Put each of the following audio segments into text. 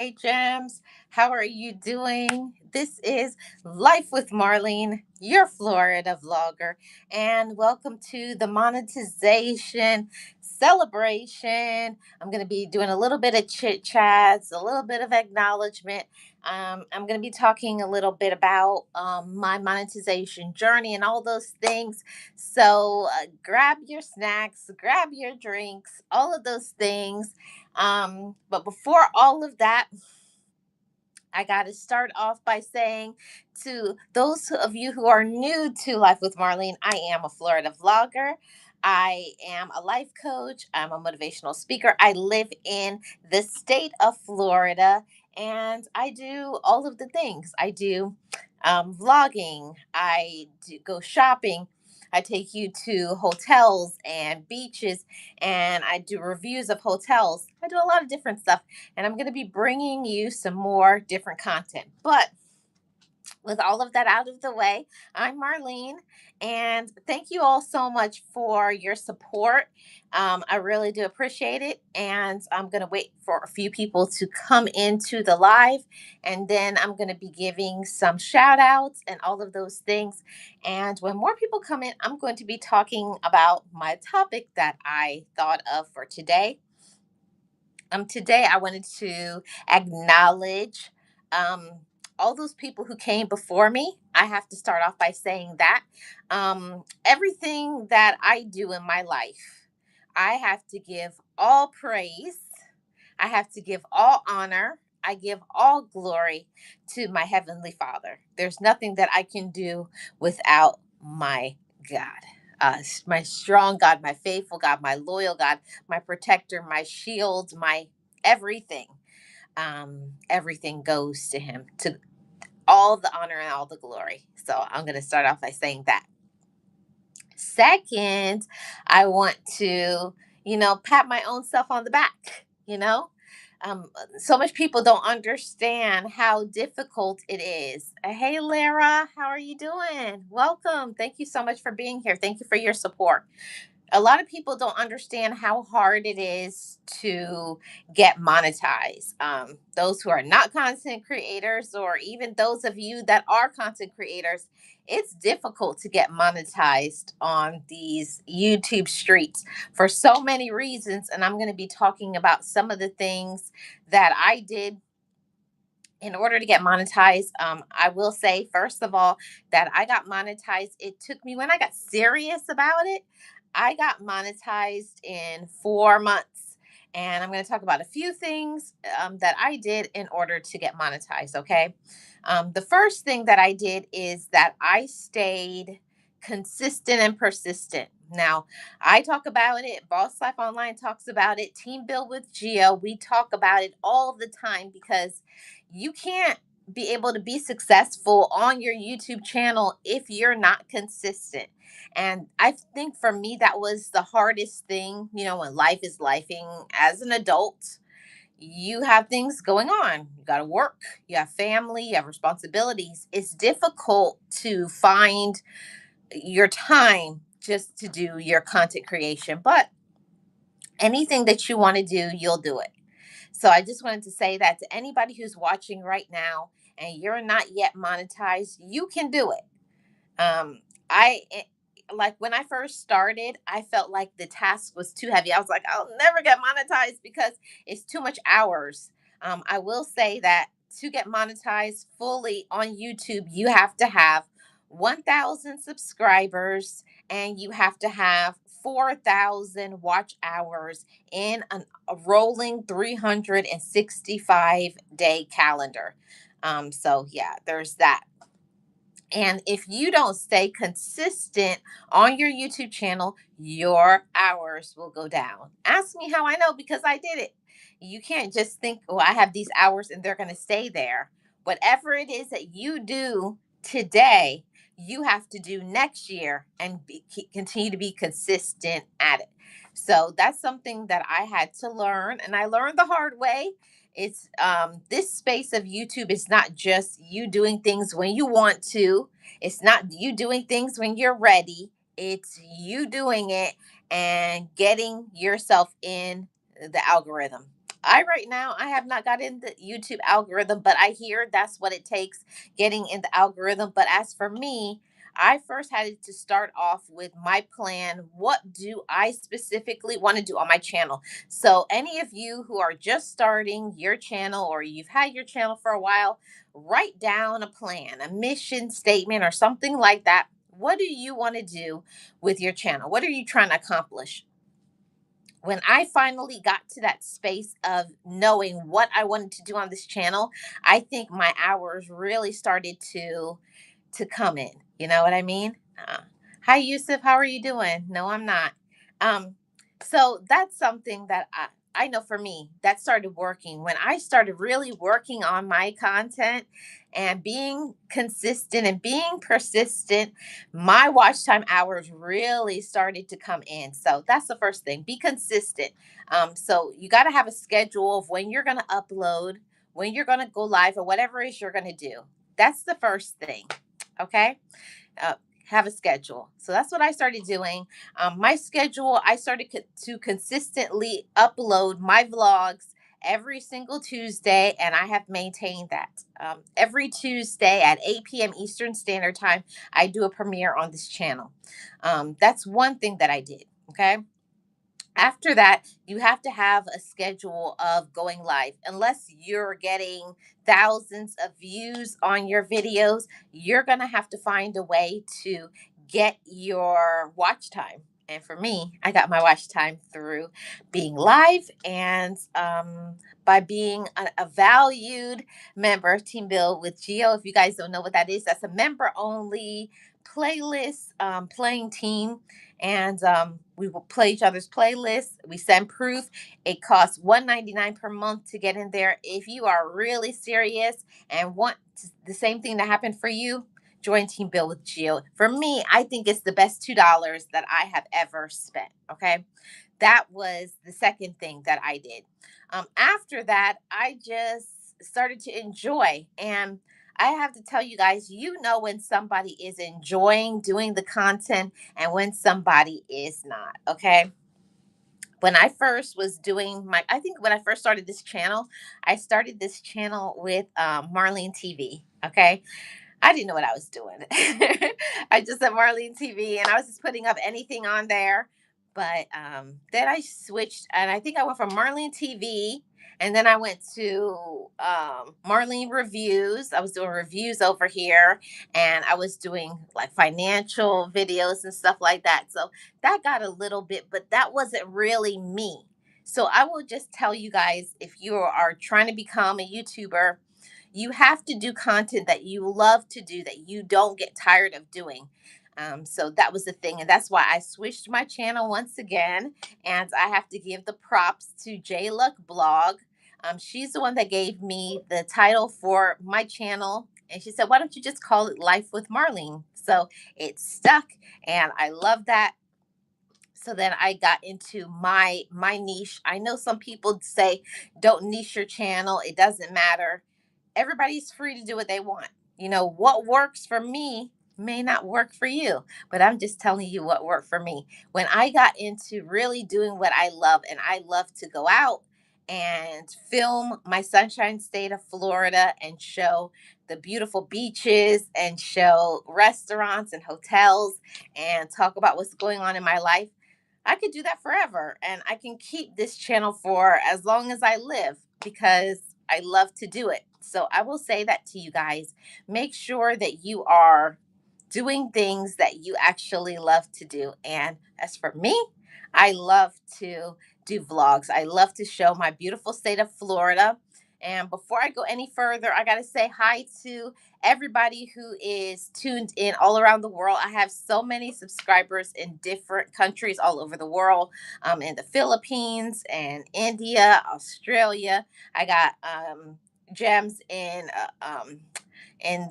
Hey, Gems. How are you doing? This is Life with Marlene, your Florida vlogger, and welcome to the monetization celebration. I'm going to be doing a little bit of chit chats, a little bit of acknowledgement. I'm going to be talking a little bit about my monetization journey and all those things. So grab your snacks, grab your drinks, all of those things. But before all of that, I got to start off by saying to those of you who are new to Life with Marlene, I am a Florida vlogger. I am a life coach. I'm a motivational speaker. I live in the state of Florida and I do all of the things. I do vlogging, I do go shopping. I take you to hotels and beaches, and I do reviews of hotels. I do a lot of different stuff, and I'm going to be bringing you some more different content. But with all of that out of the way, I'm Marlene, and thank you all so much for your support. I really do appreciate it, and I'm going to wait for a few people to come into the live, and then I'm going to be giving some shout outs and all of those things. And when more people come in, I'm going to be talking about my topic that I thought of for today. Today I wanted to acknowledge um, all those people who came before me. I have to start off by saying that everything that I do in my life, I have to give all praise. I have to give all honor. I give all glory to my Heavenly Father. There's nothing that I can do without my God. My strong God, my faithful God, my loyal God, my protector, my shield, my everything. Everything goes to Him, to all the honor and all the glory. So I'm going to start off by saying that. Second, I want to, pat my own self on the back. So much people don't understand how difficult it is. Hey, Lara, how are you doing? Welcome. Thank you so much for being here. Thank you for your support. A lot of people don't understand how hard it is to get monetized. Those who are not content creators, or even those of you that are content creators, it's difficult to get monetized on these YouTube streets for so many reasons. And I'm going to be talking about some of the things that I did in order to get monetized. I will say, first of all, that I got monetized. It took me, when I got serious about it, I got monetized in 4 months. And I'm going to talk about a few things that I did in order to get monetized. Okay. The first thing that I did is that I stayed consistent and persistent. Now, I talk about it. Boss Life Online talks about it. Team Build with Geo, we talk about it all the time because you can't be able to be successful on your YouTube channel if you're not consistent. And I think for me, that was the hardest thing, when life is lifing as an adult. You have things going on. You got to work, you have family, you have responsibilities. It's difficult to find your time just to do your content creation. But anything that you want to do, you'll do it. So I just wanted to say that to anybody who's watching right now and you're not yet monetized, you can do it. I like when I first started, I felt like the task was too heavy. I was like, I'll never get monetized because it's too much hours. I will say that to get monetized fully on YouTube, you have to have 1,000 subscribers and you have to have 4,000 watch hours in a rolling 365-day calendar. So, yeah, there's that. And if you don't stay consistent on your YouTube channel, your hours will go down. Ask me how I know, because I did it. You can't just think, oh, I have these hours and they're going to stay there. Whatever it is that you do today, you have to do next year and continue to be consistent at it. So that's something that I had to learn, and I learned the hard way. It's this space of YouTube is not just you doing things when you want to. It's not you doing things when you're ready. It's you doing it and getting yourself in the algorithm. Right now I have not got in the YouTube algorithm, but I hear that's what it takes, getting in the algorithm. But as for me, I first had to start off with my plan. What do I specifically want to do on my channel? So any of you who are just starting your channel, or you've had your channel for a while, write down a plan, a mission statement, or something like that. What do you want to do with your channel? What are you trying to accomplish? When I finally got to that space of knowing what I wanted to do on this channel, I think my hours really started to come in. You know what I mean? Hi, Yusuf. How are you doing? No, I'm not. Um, so that's something that I know for me that started working when I started really working on my content and being consistent and being persistent. My watch time hours really started to come in. So that's the first thing. Be consistent. So you got to have a schedule of when you're going to upload, when you're going to go live, or whatever it is you're going to do. That's the first thing. Okay. uh, have a schedule. So that's what I started doing. My schedule, I started to consistently upload my vlogs every single Tuesday, and I have maintained that. Every Tuesday at 8 p.m. Eastern Standard Time, I do a premiere on this channel. That's one thing that I did. Okay. After that, you have to have a schedule of going live. Unless you're getting thousands of views on your videos, you're going to have to find a way to get your watch time. And for me, I got my watch time through being live and by being a valued member of Team Build with Geo. If you guys don't know what that is, that's a member only playlist playing team, and we will play each other's playlists. We send proof. It costs $1.99 per month to get in there. If you are really serious and want the same thing to happen for you, join Team Build with Jill. For me, I think it's the best $2 that I have ever spent. Okay, that was the second thing that I did. After that, I just started to enjoy. And I have to tell you guys, you know when somebody is enjoying doing the content and when somebody is not. Okay. When I first was doing I think when I first started this channel, I started this channel with Marlene TV. Okay. I didn't know what I was doing. I just had Marlene TV and I was just putting up anything on there. But then I switched, and I think I went from Marlene TV, and then I went to Marlene Reviews. I was doing reviews over here, and I was doing like financial videos and stuff like that. So that got a little bit, but that wasn't really me. So I will just tell you guys, if you are trying to become a YouTuber, you have to do content that you love to do, that you don't get tired of doing. So that was the thing. And that's why I switched my channel once again. And I have to give the props to J Luck Blog. She's the one that gave me the title for my channel. And she said, why don't you just call it Life with Marlene? So it stuck. And I love that. So then I got into my niche. I know some people say don't niche your channel, it doesn't matter. Everybody's free to do what they want. You know, what works for me may not work for you, but I'm just telling you what worked for me. When I got into really doing what I love, and I love to go out and film my sunshine state of Florida and show the beautiful beaches and show restaurants and hotels and talk about what's going on in my life, I could do that forever, and I can keep this channel for as long as I live because I love to do it. So I will say that to you guys. Make sure that you are doing things that you actually love to do. And as for me, I love to do vlogs. I love to show my beautiful state of Florida. And before I go any further, I got to say hi to everybody who is tuned in all around the world. I have so many subscribers in different countries all over the world, in the Philippines and India, Australia. I got gems in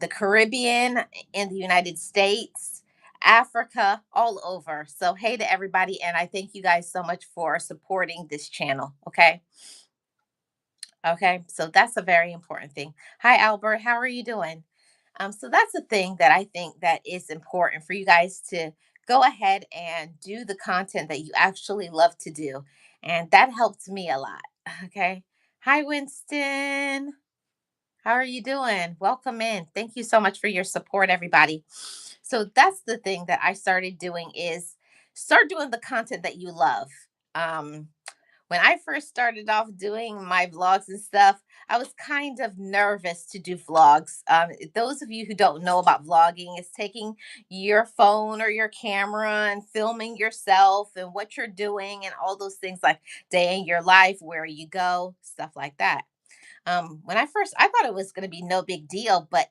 the Caribbean, in the United States, Africa, all over. So, hey to everybody. And I thank you guys so much for supporting this channel. Okay. Okay. So, that's a very important thing. Hi, Albert. How are you doing? So, that's a thing that I think that is important for you guys to go ahead and do the content that you actually love to do. And that helped me a lot. Okay. Hi, Winston. How are you doing? Welcome in. Thank you so much for your support, everybody. So that's the thing that I started doing is start doing the content that you love. Um, when I first started off doing my vlogs and stuff, I was kind of nervous to do vlogs. Those of you who don't know about vlogging, is taking your phone or your camera and filming yourself and what you're doing and all those things like day in your life, where you go, stuff like that. When I first, I thought it was going to be no big deal, but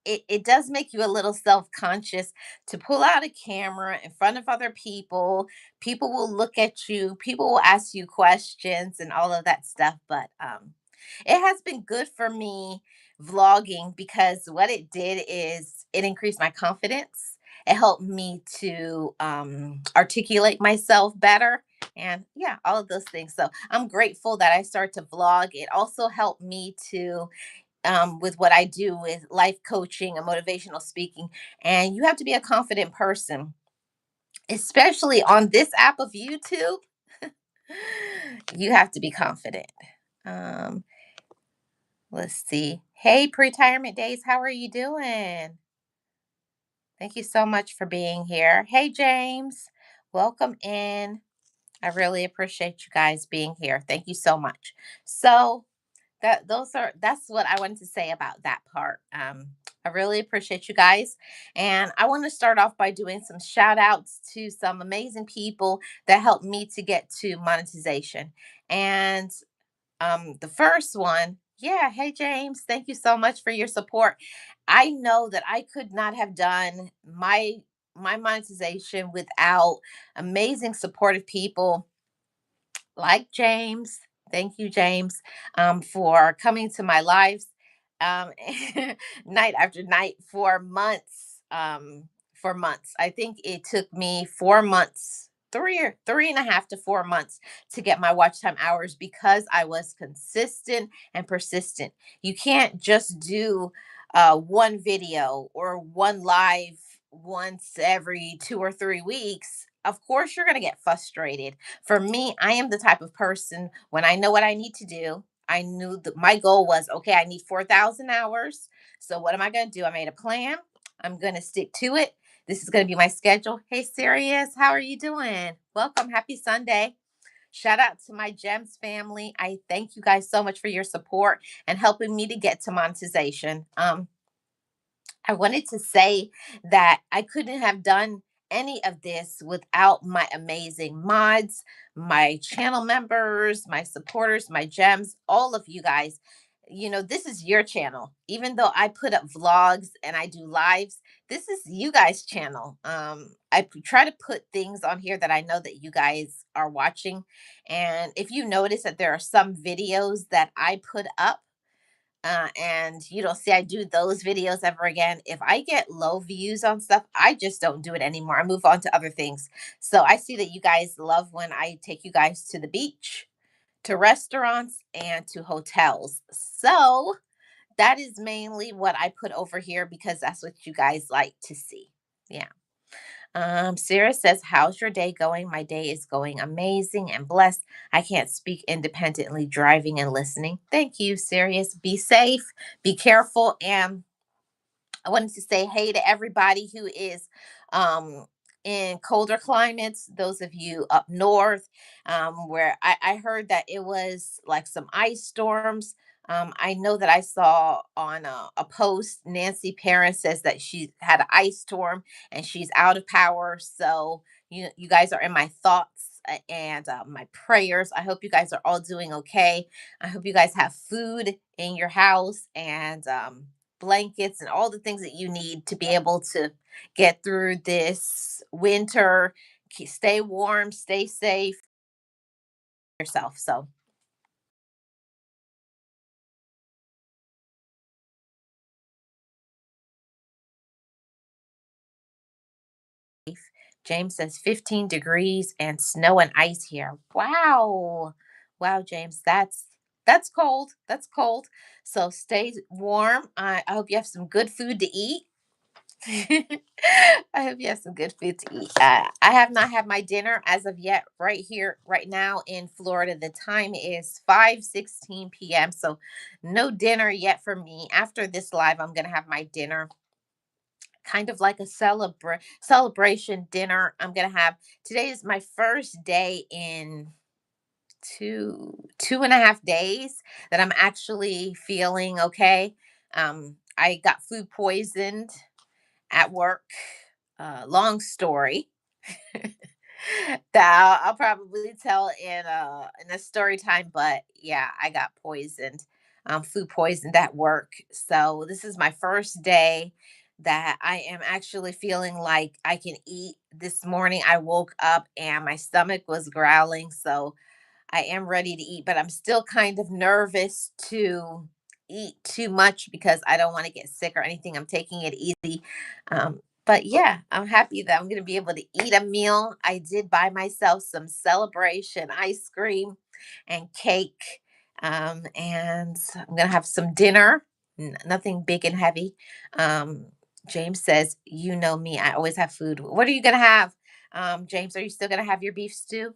it does make you a little self-conscious to pull out a camera in front of other people. People will look at you, people will ask you questions and all of that stuff. But it has been good for me vlogging, because what it did is it increased my confidence. It helped me to articulate myself better, and yeah, all of those things. So I'm grateful that I started to vlog. It also helped me to with what I do with life coaching and motivational speaking. And you have to be a confident person, especially on this app of YouTube. You have to be confident. um let's see. Hey, pre-retirement days, how are you doing? Thank you so much for being here. Hey, James, welcome in. I really appreciate you guys being here. Thank you so much. So that's what I wanted to say about that part. I really appreciate you guys. And I want to start off by doing some shout outs to some amazing people that helped me to get to monetization. And the first one, yeah, hey James, thank you so much for your support. I know that I could not have done my monetization without amazing supportive people like James. Thank you, James, for coming to my lives um, night after night for months. For months, I think it took me 4 months, 3.5 to 4 months to get my watch time hours, because I was consistent and persistent. You can't just do one video or one live once every 2 or 3 weeks. Of course, you're going to get frustrated. For me, I am the type of person, when I know what I need to do, I knew that my goal was, okay, I need 4,000 hours. So what am I going to do? I made a plan. I'm going to stick to it. This is going to be my schedule. Hey, Sirius, how are you doing? Welcome. Happy Sunday. Shout out to my Gems family. I thank you guys so much for your support and helping me to get to monetization. I wanted to say that I couldn't have done any of this without my amazing mods, my channel members, my supporters, my gems, all of you guys. You know, this is your channel. Even though I put up vlogs and I do lives, this is you guys' channel. Try to put things on here that I know that you guys are watching. And if you notice that there are some videos that I put up, and you don't see I do those videos ever again. If I get low views on stuff, I just don't do it anymore. I move on to other things. So I see that you guys love when I take you guys to the beach, to restaurants, and to hotels. So that is mainly what I put over here, because that's what you guys like to see. Yeah. Sarah says, how's your day going? My day is going amazing and blessed. I can't speak independently, driving and listening. Thank you, Sirius. Be safe, be careful, and I wanted to say hey to everybody who is um, in colder climates, those of you up north, where I heard that it was like some ice storms. I know that I saw on a post, Nancy Parent says that she had an ice storm and she's out of power. So you guys are in my thoughts and my prayers. I hope you guys are all doing okay. I hope you guys have food in your house and blankets and all the things that you need to be able to get through this winter. Stay warm, stay safe yourself. So, James says 15 degrees and snow and ice here. Wow. Wow, James, that's cold. That's cold. So stay warm. I hope you have some good food to eat. I hope you have some good food to eat. I have not had my dinner as of yet. Right here, right now in Florida, the time is 5:16 p.m. So, no dinner yet for me. After this live, I'm gonna have my dinner, kind of like a celebration dinner. I'm gonna have today is my first day in two and a half days that I'm actually feeling okay. I got food poisoned at work. Long story that I'll probably tell in a story time. But yeah, I got poisoned, food poisoned at work. So this is my first day that I am actually feeling like I can eat. This morning I woke up and my stomach was growling. So I am ready to eat, but I'm still kind of nervous to eat too much because I don't want to get sick or anything. I'm taking it easy. But yeah, I'm happy that I'm going to be able to eat a meal. I did buy myself some celebration ice cream and cake. And I'm going to have some dinner, nothing big and heavy. Um, James says, "You know me, I always have food." What are you going to have? James, are you still going to have your beef stew?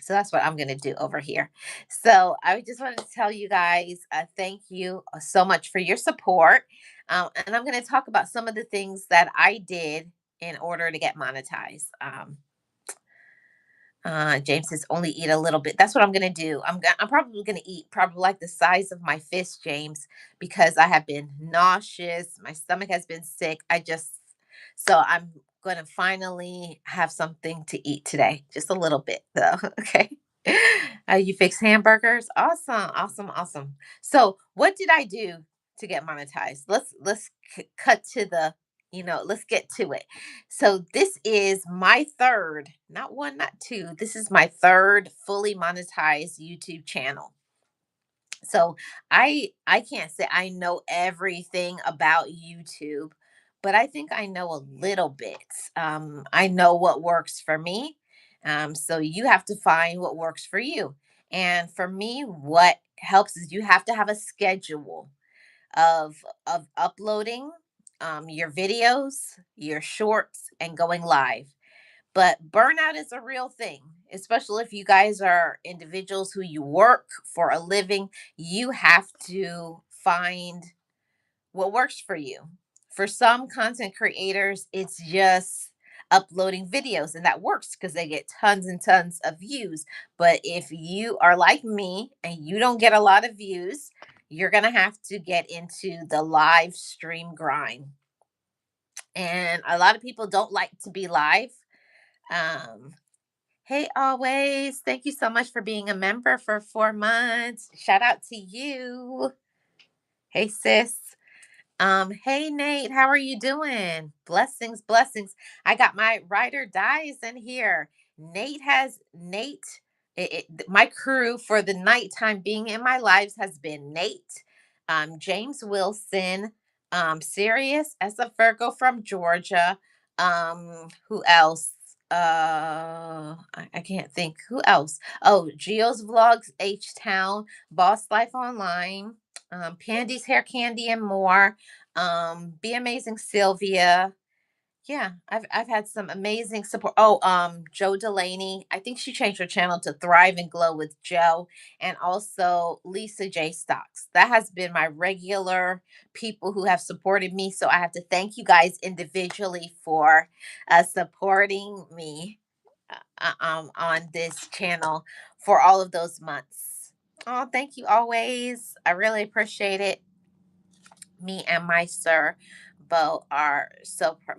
So that's what I'm going to do over here. So I just wanted to tell you guys, thank you so much for your support. And I'm going to talk about some of the things that I did in order to get monetized. James says only eat a little bit. That's what I'm gonna do. I'm probably gonna eat probably like the size of my fist, James, because I have been nauseous. My stomach has been sick. So I'm gonna finally have something to eat today. Just a little bit though. Okay. You fix hamburgers. Awesome, awesome, awesome. So what did I do to get monetized? Let's cut to the, let's get to it. So this is my third, not one, not two. This is my third fully monetized YouTube channel. So I can't say I know everything about YouTube, but I think I know a little bit. I know what works for me. So you have to find what works for you. And for me, what helps is you have to have a schedule of uploading your videos, your shorts, and going live. But burnout is a real thing, especially if you guys are individuals who you work for a living. You have to find what works for you. For some content creators, it's just uploading videos, and that works because they get tons and tons of views. But if you are like me and you don't get a lot of views, you're going to have to get into the live stream grind. And a lot of people don't like to be live. Um, Hey, always. Thank you so much for being a member for 4 months. Shout out to you. Hey, sis. Hey Nate, how are you doing? Blessings, blessings. I got my ride or dies in here. Nate. My crew for the nighttime being in my lives has been Nate, James Wilson, Sirius as a Virgo from Georgia. Who else? I can't think. Who else? Oh, Geo's Vlogs H Town, Boss Life Online, Pandy's Hair Candy and more. Be Amazing Sylvia. Yeah, I've had some amazing support. Oh, Joe Delaney. I think she changed her channel to Thrive and Glow with Joe, and also Lisa J Stocks. That has been my regular people who have supported me. So I have to thank you guys individually for supporting me on this channel for all of those months. Oh, thank you always. I really appreciate it. Me and my sir Bo are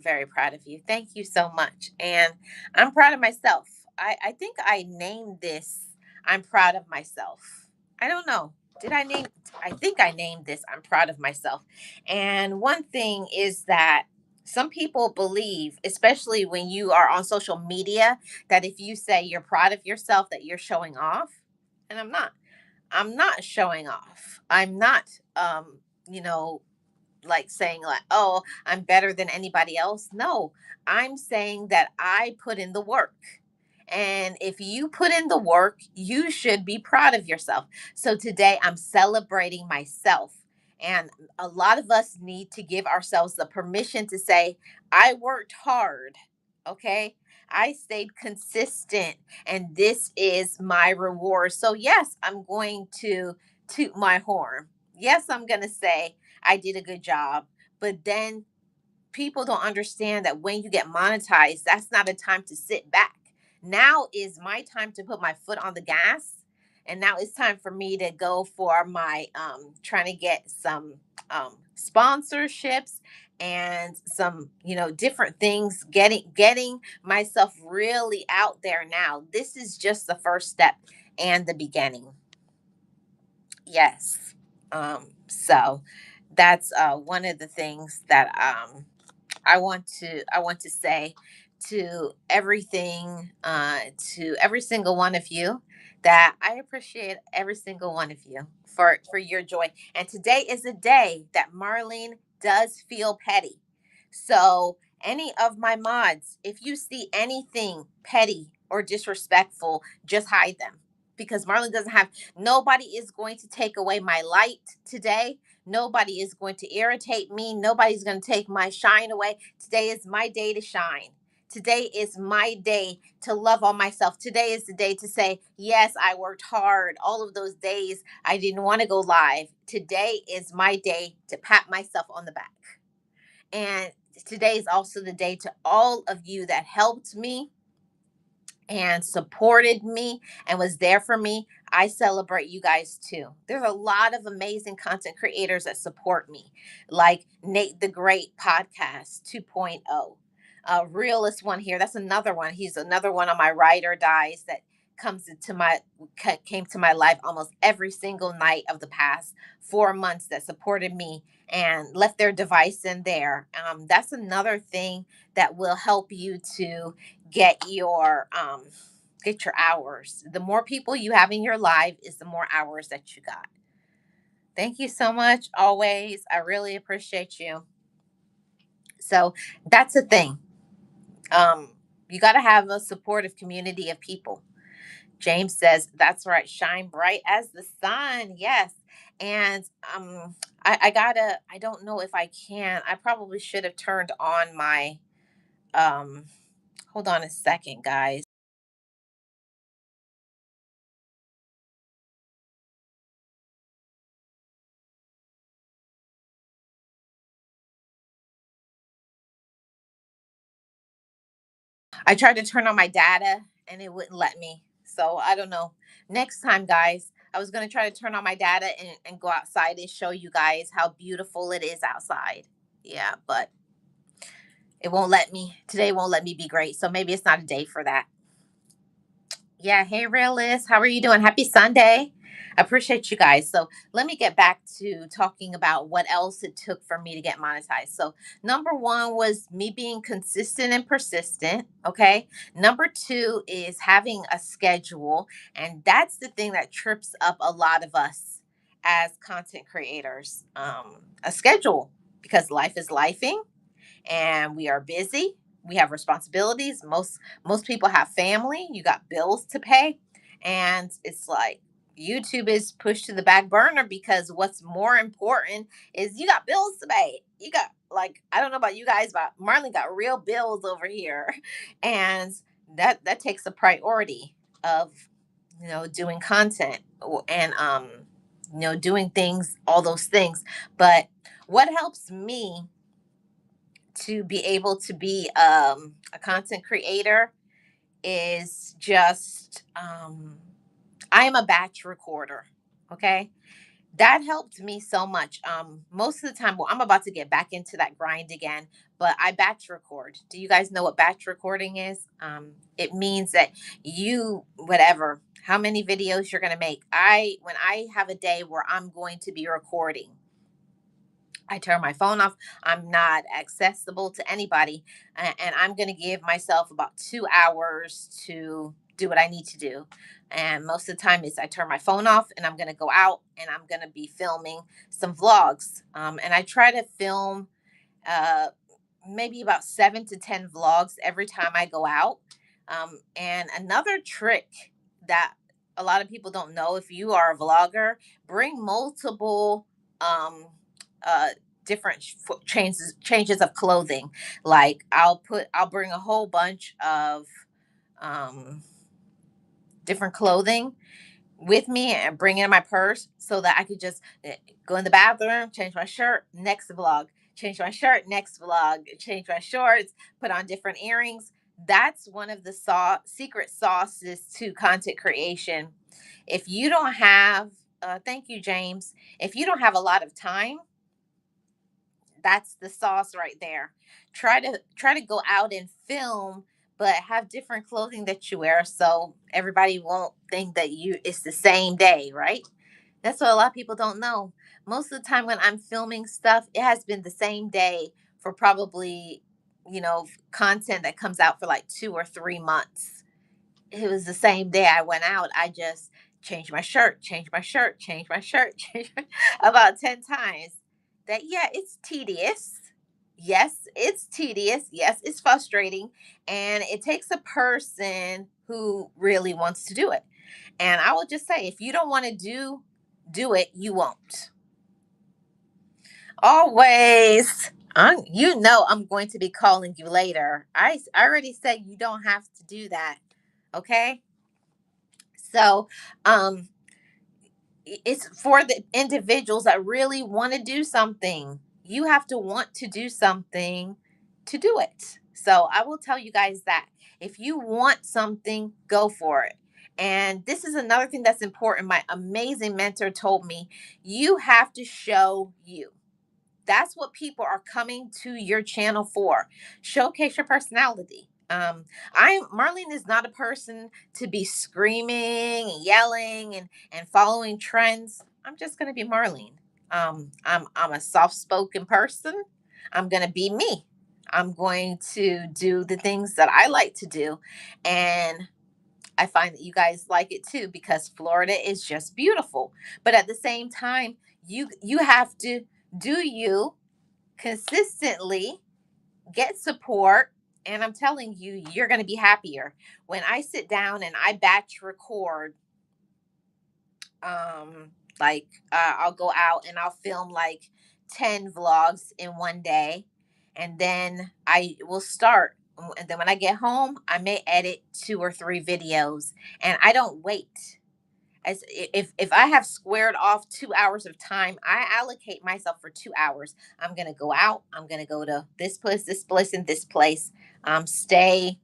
very proud of you. Thank you so much. And I'm proud of myself. I think I named this I'm proud of myself. I don't know. Did I name I think I named this I'm proud of myself. And one thing is that some people believe, especially when you are on social media, that if you say you're proud of yourself, that you're showing off. And I'm not. I'm not showing off. I'm not you know, like saying like, "Oh, I'm better than anybody else." No, I'm saying that I put in the work. And if you put in the work, you should be proud of yourself. So today I'm celebrating myself. And a lot of us need to give ourselves the permission to say, I worked hard. Okay. I stayed consistent, and this is my reward. So, yes, I'm going to toot my horn. Yes, I'm going to say I did a good job. But then people don't understand that when you get monetized, that's not a time to sit back. Now is my time to put my foot on the gas. And now it's time for me to go for my trying to get some sponsorships and some, different things, getting myself really out there now. This is just the first step and the beginning. Yes. So that's one of the things that I want to say to every single one of you, that I appreciate every single one of you for your joy. And today is a day that Marlene does feel petty. So any of my mods, if you see anything petty or disrespectful, just hide them, because Marlene doesn't have, nobody is going to take away my light today. Nobody is going to irritate me. Nobody's going to take my shine away. Today is my day to shine. Today is my day to love on myself. Today is the day to say, yes, I worked hard. All of those days I didn't want to go live. Today is my day to pat myself on the back. And today is also the day to all of you that helped me and supported me and was there for me. I celebrate you guys too. There's a lot of amazing content creators that support me, like Nate the Great Podcast 2.0. Realist one here. That's another one. He's another one of my ride or dies that came to my life almost every single night of the past 4 months, that supported me and left their device in there. That's another thing that will help you to get your hours. The more people you have in your life is the more hours that you got. Thank you so much. Always. I really appreciate you. So that's the thing. You got to have a supportive community of people. James says, that's right. Shine bright as the sun. Yes. And I don't know if I can. I probably should have turned on my, um, hold on a second, guys. I tried to turn on my data and it wouldn't let me. So I don't know. Next time, guys, I was going to try to turn on my data and go outside and show you guys how beautiful it is outside. Yeah, but it won't let me. Today won't let me be great. So maybe it's not a day for that. Yeah. Hey, Realist. How are you doing? Happy Sunday. I appreciate you guys. So let me get back to talking about what else it took for me to get monetized. So, number one was me being consistent and persistent. Okay. Number two is having a schedule. And that's the thing that trips up a lot of us as content creators, a schedule, because life is lifing and we are busy. We have responsibilities. Most people have family. You got bills to pay, and it's like YouTube is pushed to the back burner because what's more important is you got bills to pay. You got, like, I don't know about you guys, but Marlene got real bills over here, and that takes a priority of doing content and doing things, all those things. But what helps me to be able to be a content creator is just I am a batch recorder. Okay, that helped me so much. Most of the time, well, I'm about to get back into that grind again, but I batch record. Do you guys know what batch recording is? It means that you, whatever, how many videos you're going to make. When I have a day where I'm going to be recording, I turn my phone off. I'm not accessible to anybody. And I'm going to give myself about 2 hours to do what I need to do. And most of the time is I turn my phone off and I'm going to go out and I'm going to be filming some vlogs. And I try to film uh, maybe about 7 to 10 vlogs every time I go out. And another trick that a lot of people don't know, if you are a vlogger, bring multiple. uh different changes of clothing. Like I'll bring a whole bunch of um different clothing with me and bring it in my purse so that I could just go in the bathroom, change my shirt, next vlog, change my shirt, next vlog, change my shorts, put on different earrings. That's one of the secret sauces to content creation. If you don't have, thank you, James. If you don't have a lot of time, that's the sauce right there. Try to go out and film, but have different clothing that you wear so everybody won't think that you it's the same day, right? That's what a lot of people don't know. Most of the time when I'm filming stuff, it has been the same day for probably, content that comes out for like 2 or 3 months. It was the same day I went out. I just changed my shirt, changed my shirt, changed my shirt, about 10 times. That, yeah, it's tedious. Yes, it's tedious. Yes, it's frustrating. And it takes a person who really wants to do it. And I will just say, if you don't want to do it, you won't. Always. I'm going to be calling you later. I already said you don't have to do that. Okay? So, um, it's for the individuals that really want to do something. You have to want to do something to do it. So, I will tell you guys that if you want something, go for it. And this is another thing that's important. My amazing mentor told me you have to show you. That's what people are coming to your channel for. Showcase your personality. I'm Marlene is not a person to be screaming and yelling and following trends. I'm just gonna be Marlene. I'm a soft spoken person. I'm gonna be me. I'm going to do the things that I like to do, and I find that you guys like it too because Florida is just beautiful. But at the same time, you have to do you consistently, get support, and I'm telling you, you're going to be happier. When I sit down and I batch record, um I'll go out and I'll film like 10 vlogs in one day, and then I will start, and then when I get home I may edit 2 or 3 videos, and I don't wait. As if I have squared off 2 hours of time, I allocate myself for 2 hours. I'm gonna go out. I'm gonna go to this place, and this place. Stay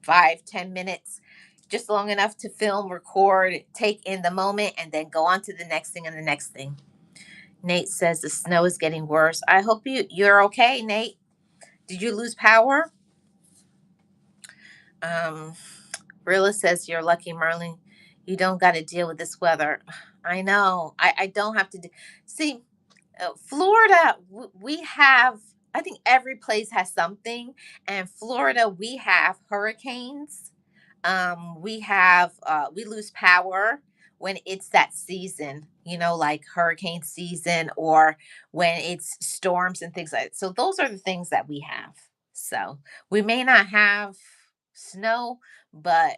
5, 10 minutes, just long enough to film, record, take in the moment, and then go on to the next thing and the next thing. Nate says the snow is getting worse. I hope you're okay, Nate. Did you lose power? Um, Rilla says you're lucky, Marlene. You don't got to deal with this weather. I know. I don't have to see. Florida, we have. I think every place has something, and Florida, we have hurricanes. We lose power when it's that season, like hurricane season, or when it's storms and things like that. So those are the things that we have. So we may not have snow, but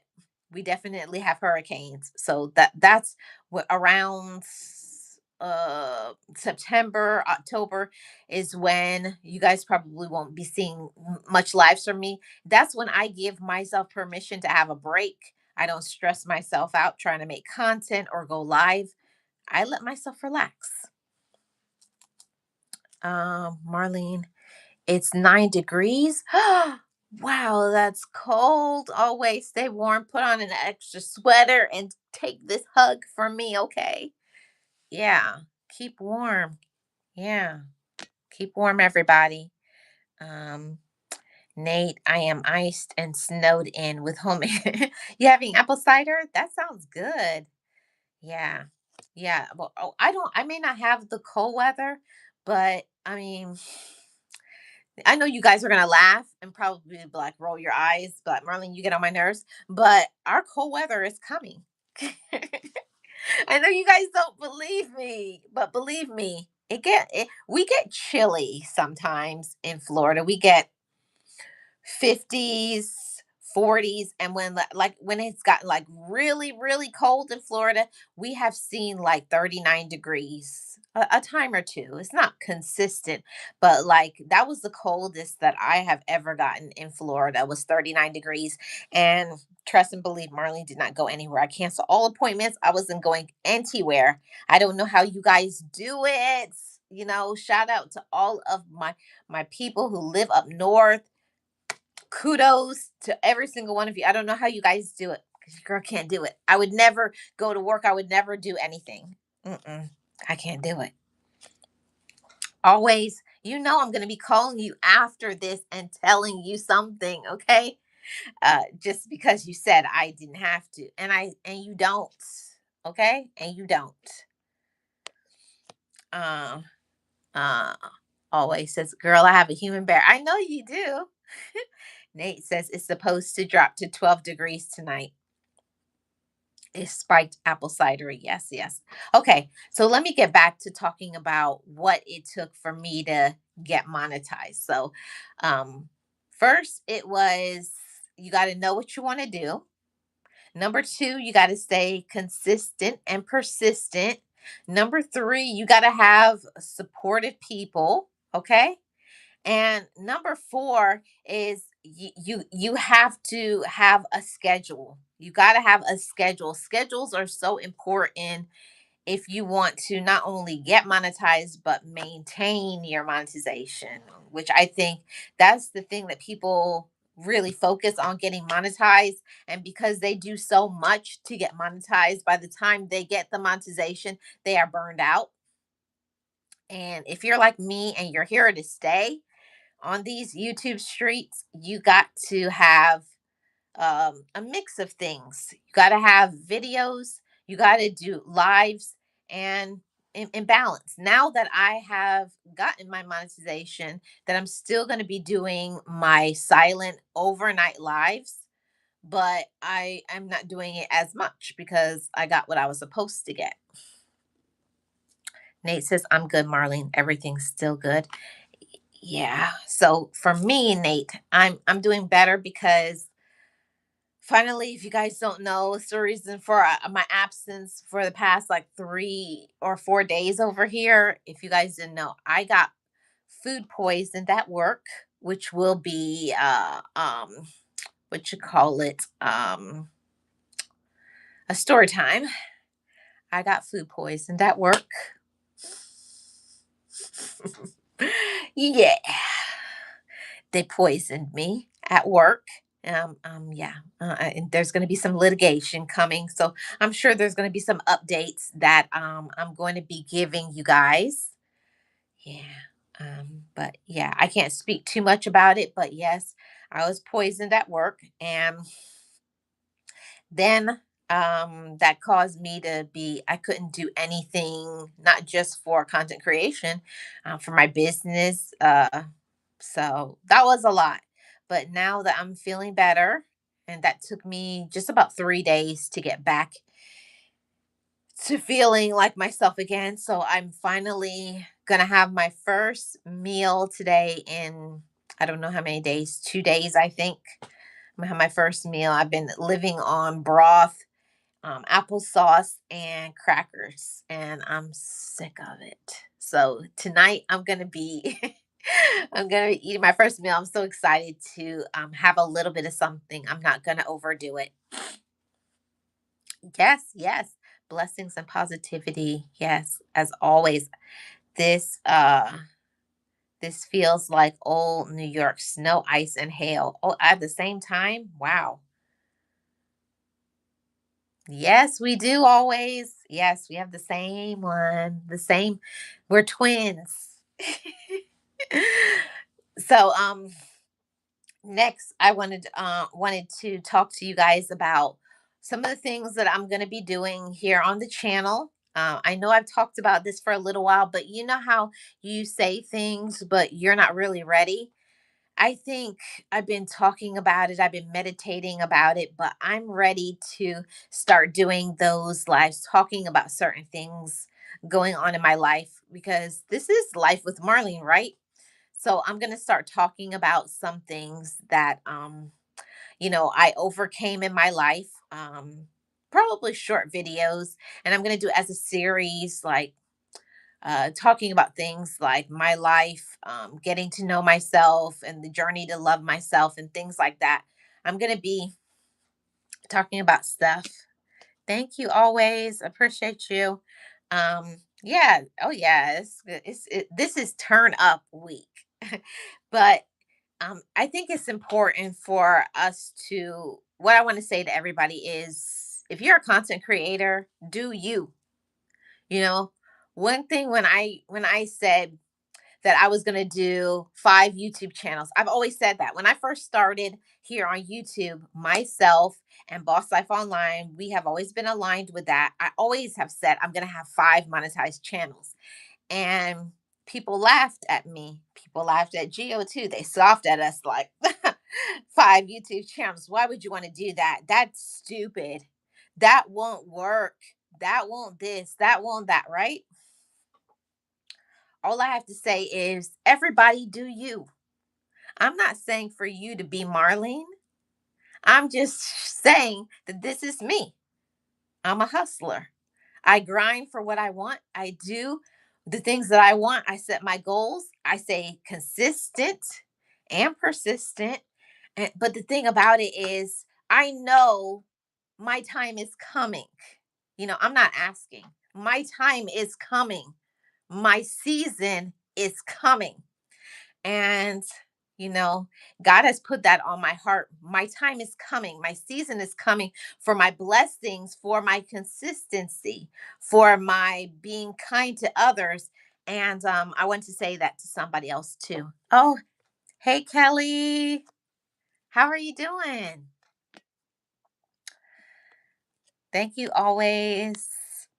we definitely have hurricanes. So that's what around September, October is when you guys probably won't be seeing much lives from me. That's when I give myself permission to have a break. I don't stress myself out trying to make content or go live. I let myself relax. Marlene, it's 9 degrees. Wow, that's cold. Always stay warm. Put on an extra sweater and take this hug from me, okay? Yeah, keep warm. Yeah, keep warm, everybody. Um, Nate, I am iced and snowed in with home. You having apple cider? That sounds good. Yeah. Yeah. Well, I may not have the cold weather, but I mean, I know you guys are going to laugh and probably be like roll your eyes, but Marlene, you get on my nerves. But our cold weather is coming. I know you guys don't believe me, but believe me, we get chilly sometimes in Florida. We get 50s, 40s, and when it's gotten like really really cold in Florida, we have seen like 39 degrees a time or two. It's not consistent, but like that was the coldest that I have ever gotten in Florida, was 39 degrees. And trust and believe, Marlene did not go anywhere. I canceled all appointments. I wasn't going anywhere. I don't know how you guys do it. Shout out to all of my people who live up north. Kudos to every single one of you. I don't know how you guys do it, because your girl can't do it. I would never go to work. I would never do anything. I can't do it. Always, I'm going to be calling you after this and telling you something, okay? Just because you said I didn't have to, and you don't, okay? And you don't. Uh, uh, Always says, "Girl, I have a human bear." I know you do. Nate says it's supposed to drop to 12 degrees tonight. It's spiked apple cider. Yes, yes. Okay, so let me get back to talking about what it took for me to get monetized. So, first, it was, you got to know what you want to do. Number two, you got to stay consistent and persistent. Number three, you got to have supportive people. Okay. And number four is you have to have a schedule. You got to have a schedule. Schedules are so important if you want to not only get monetized but maintain your monetization, which I think that's the thing that people really focus on, getting monetized. And because they do so much to get monetized, by the time they get the monetization, they are burned out. And if you're like me and you're here to stay on these YouTube streets, you got to have a mix of things. You got to have videos, you got to do lives, and in balance. Now that I have gotten my monetization, that I'm still going to be doing my silent overnight lives, but I am not doing it as much because I got what I was supposed to get. Nate says, "I'm good, Marlene. Everything's still good." Yeah. So for me, Nate, I'm doing better because finally, if you guys don't know, it's the reason for my absence for the past like 3 or 4 days over here. If you guys didn't know, I got food poisoned at work, which will be what you call it, a story time. I got food poisoned at work. Yeah, they poisoned me at work. Yeah, and there's going to be some litigation coming, so I'm sure there's going to be some updates that I'm going to be giving you guys. Yeah, but yeah, I can't speak too much about it. But yes, I was poisoned at work, and then that caused me to be, I couldn't do anything, not just for content creation, for my business. So that was a lot. But now that I'm feeling better, and that took me just about 3 days to get back to feeling like myself again. So I'm finally gonna have my first meal today in, I don't know how many days, 2 days, I think. I'm gonna have my first meal. I've been living on broth, applesauce, and crackers, and I'm sick of it. So tonight I'm gonna be I'm gonna be eating my first meal. I'm so excited to have a little bit of something. I'm not gonna overdo it. Yes, yes. Blessings and positivity. Yes, as always. This this feels like old New York, snow, ice, and hail. Oh, at the same time. Wow. Yes, we do always. Yes, we have the same one. The same. We're twins. So next I wanted to talk to you guys about some of the things that I'm going to be doing here on the channel. I know I've talked about this for a little while, but you know how you say things but you're not really ready. I think I've been talking about it, I've been meditating about it, but I'm ready to start doing those lives, talking about certain things going on in my life, because this is Life with Marlene, right? So I'm going to start talking about some things that I overcame in my life. Probably short videos, and I'm going to do it as a series, like talking about things like my life, getting to know myself and the journey to love myself and things like that. I'm going to be talking about stuff. Thank you always. Appreciate you. Yeah. Oh yeah. This is turn up week, but I think it's important for us to. What I want to say to everybody is, if you're a content creator, do you. You know, one thing when I said that I was going to do 5 YouTube channels. I've always said that. When I first started here on YouTube, myself and Boss Life Online, we have always been aligned with that. I always have said I'm going to have 5 monetized channels. And people laughed at me. People laughed at Geo too. They scoffed at us like 5 YouTube channels. Why would you want to do that? That's stupid. That won't work. That won't this. That won't that, right? All I have to say is everybody do you. I'm not saying for you to be Marlene. I'm just saying that this is me. I'm a hustler. I grind for what I want. I do the things that I want. I set my goals. I say consistent and persistent. But the thing about it is, I know my time is coming. I'm not asking. My time is coming. My season is coming. And, you know, God has put that on my heart. My time is coming. My season is coming for my blessings, for my consistency, for my being kind to others. And I want to say that to somebody else too. Oh, hey, Kelly. How are you doing? Thank you always.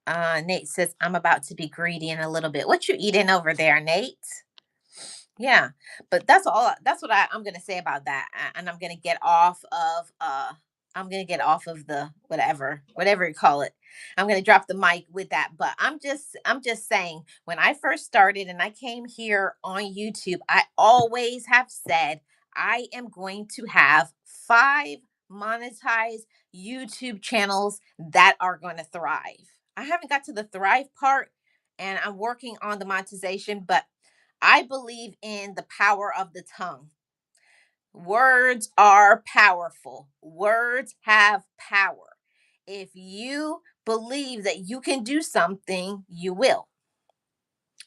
Nate says, I'm about to be greedy in a little bit. What you eating over there, Nate? Yeah, but that's what I'm gonna say about that. And I'm gonna get off of the whatever you call it. I'm gonna drop the mic with that. But I'm just saying, when I first started and I came here on YouTube, I always have said I am going to have 5 monetized YouTube channels that are going to thrive. I haven't got to the thrive part, and I'm working on the monetization, but I believe in the power of the tongue. Words are powerful. Words have power. If you believe that you can do something, you will.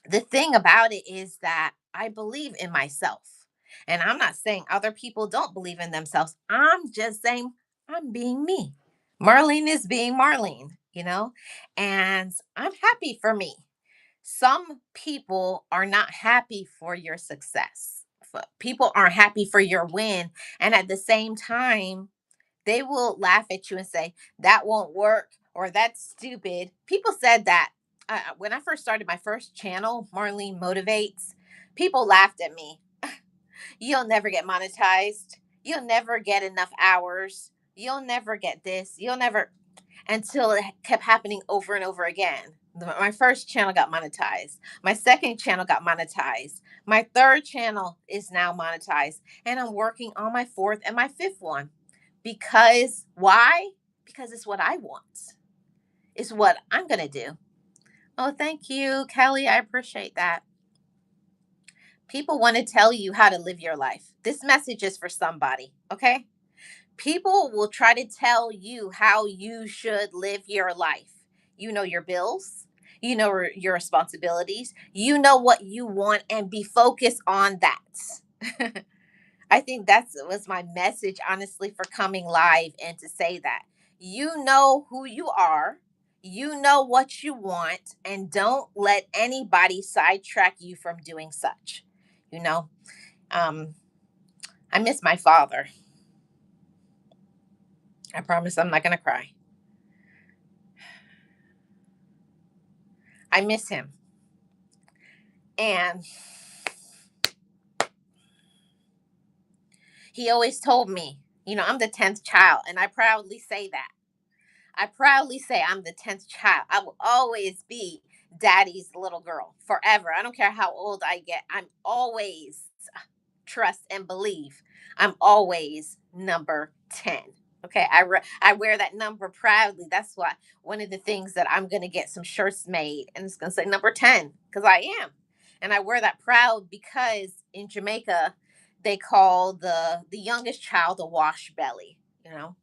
The thing about it is that I believe in myself. And I'm not saying other people don't believe in themselves. I'm just saying I'm being me. Marlene is being Marlene. And I'm happy for me. Some people are not happy for your success. People aren't happy for your win. And at the same time, they will laugh at you and say, that won't work or that's stupid. People said that when I first started my first channel, Marlene Motivates, people laughed at me. You'll never get monetized. You'll never get enough hours. You'll never get this. You'll never, until it kept happening over and over again. My first channel got monetized. My second channel got monetized. My third channel is now monetized. And I'm working on my fourth and my fifth one. Because why? Because it's what I want. It's what I'm going to do. Oh, thank you, Kelly. I appreciate that. People want to tell you how to live your life. This message is for somebody, okay? People will try to tell you how you should live your life. You know your bills, you know your responsibilities, you know what you want, and be focused on that. I think that was my message, honestly, for coming live and to say that. You know who you are, you know what you want, and don't let anybody sidetrack you from doing such. You know, um, I miss my father. I promise I'm not going to cry. I miss him. And he always told me, I'm the 10th child, and I proudly say that. I proudly say I'm the 10th child. I will always be daddy's little girl forever. I don't care how old I get. I'm always. trust, and believe. I'm always number 10. Okay, I wear that number proudly. That's why one of the things that I'm going to get some shirts made, and it's going to say number 10, because I am. And I wear that proud because in Jamaica they call the youngest child a wash belly, you know,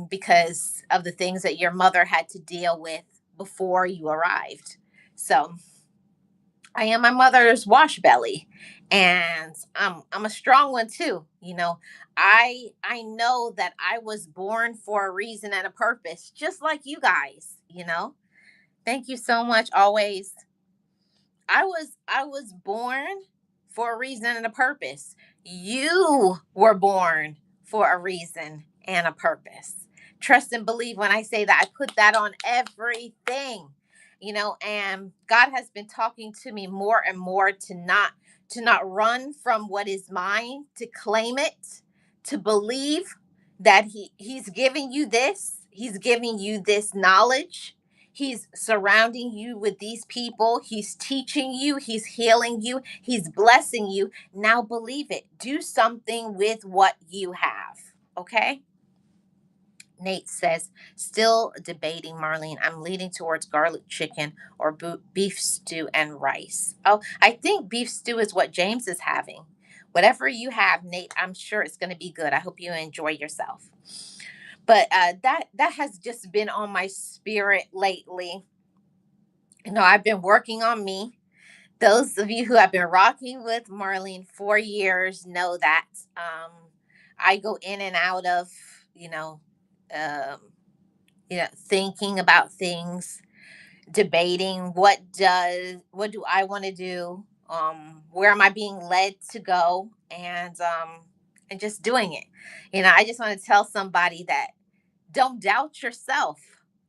because of the things that your mother had to deal with before you arrived. So I am my mother's wash belly, and I'm a strong one too. You know, I know that I was born for a reason and a purpose, just like you guys. You know, thank you so much. Always, I was born for a reason and a purpose. You were born for a reason and a purpose. Trust and believe when I say that. I put that on everything. You know, and God has been talking to me more and more to not run from what is mine, to claim it, to believe that he's giving you this. He's giving you this knowledge. He's surrounding you with these people. He's teaching you. He's healing you. He's blessing you. Now believe it. Do something with what you have. Okay? Nate says, still debating, Marlene. I'm leaning towards garlic chicken or beef stew and rice. Oh, I think beef stew is what James is having. Whatever you have, Nate, I'm sure it's going to be good. I hope you enjoy yourself. But that has just been on my spirit lately. You know, I've been working on me. Those of you who have been rocking with Marlene for years know that I go in and out of, you know, um, thinking about things, debating what do I want to do, where am I being led to go, and just doing it. You know, I just want to tell somebody that don't doubt yourself,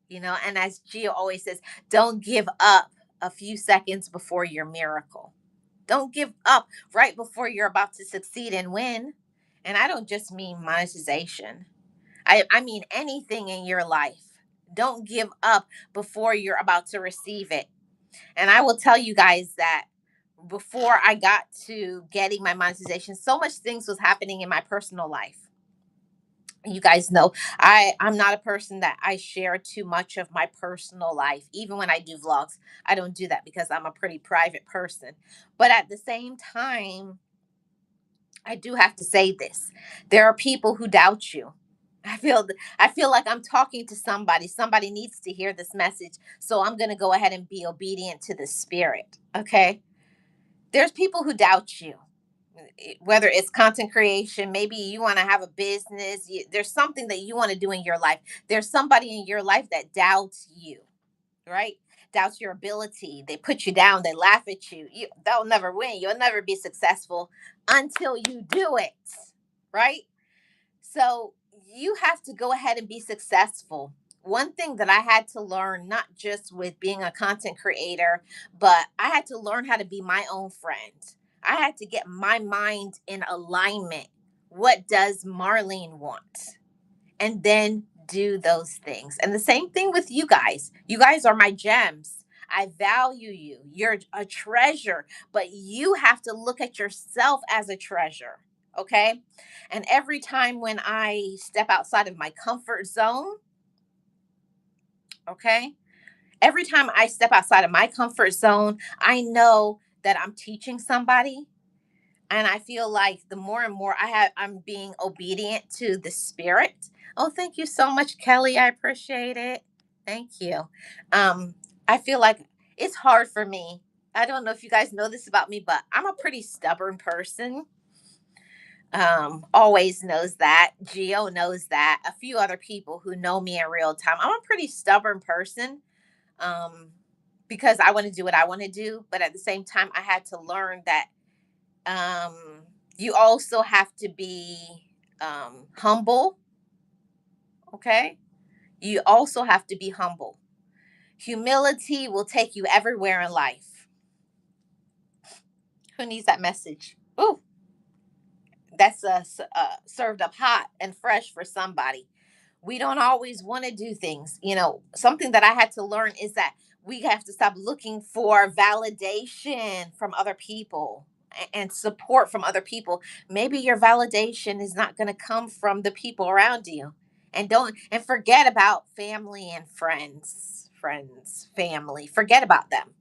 and as Gio always says, don't give up a few seconds before your miracle. Don't give up right before you're about to succeed and win. And I don't just mean monetization. I mean anything in your life. Don't give up before you're about to receive it. And I will tell you guys that before I got to getting my monetization, so much things was happening in my personal life. You guys know I'm not a person that I share too much of my personal life. Even when I do vlogs, I don't do that because I'm a pretty private person. But at the same time, I do have to say this. There are people who doubt you. I feel like I'm talking to somebody. Somebody needs to hear this message. So I'm going to go ahead and be obedient to the spirit, okay? There's people who doubt you, whether it's content creation, maybe you want to have a business, there's something that you want to do in your life. There's somebody in your life that doubts you, right? Doubts your ability. They put you down, they laugh at you. They'll never win. You'll never be successful until you do it, right? So you have to go ahead and be successful. One thing that I had to learn, not just with being a content creator, but I had to learn how to be my own friend. I had to get my mind in alignment. What does Marlene want? And then do those things. And the same thing with you guys. You guys are my gems. I value you. You're a treasure, but you have to look at yourself as a treasure. Okay. And every time when I step outside of my comfort zone, okay, every time I step outside of my comfort zone, I know that I'm teaching somebody, and I feel like the more and more I'm being obedient to the spirit. Oh, thank you so much, Kelly. I appreciate it. Thank you. I feel like it's hard for me. I don't know if you guys know this about me, but I'm a pretty stubborn person. Always knows that. Gio knows that. A few other people who know me in real time. I'm a pretty stubborn person. Um, because I want to do what I want to do, but at the same time, I had to learn that um, you also have to be humble. Okay. You also have to be humble. Humility will take you everywhere in life. Who needs that message? Ooh, that's served up hot and fresh for somebody. We don't always want to do things. Something that I had to learn is that we have to stop looking for validation from other people. and support from other people. Maybe your validation is not going to come from the people around you. And don't and forget about family and friends. Friends, family. Forget about them.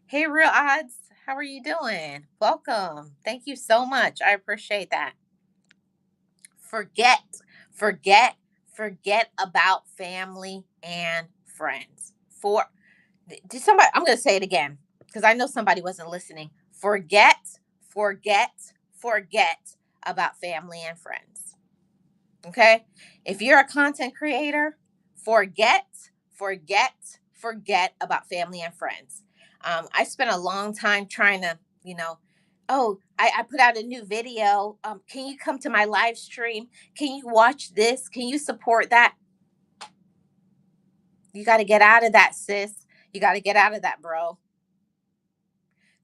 Hey, Real Odds, how are you doing? Welcome. Thank you so much. I appreciate that. Forget, forget, forget about family and friends. For did somebody, I'm going to say it again because I know somebody wasn't listening. Forget, forget, forget about family and friends. Okay? If you're a content creator, forget, forget, forget about family and friends. I spent a long time trying to, oh, I put out a new video. Can you come to my live stream? Can you watch this? Can you support that? You got to get out of that, sis. You got to get out of that, bro.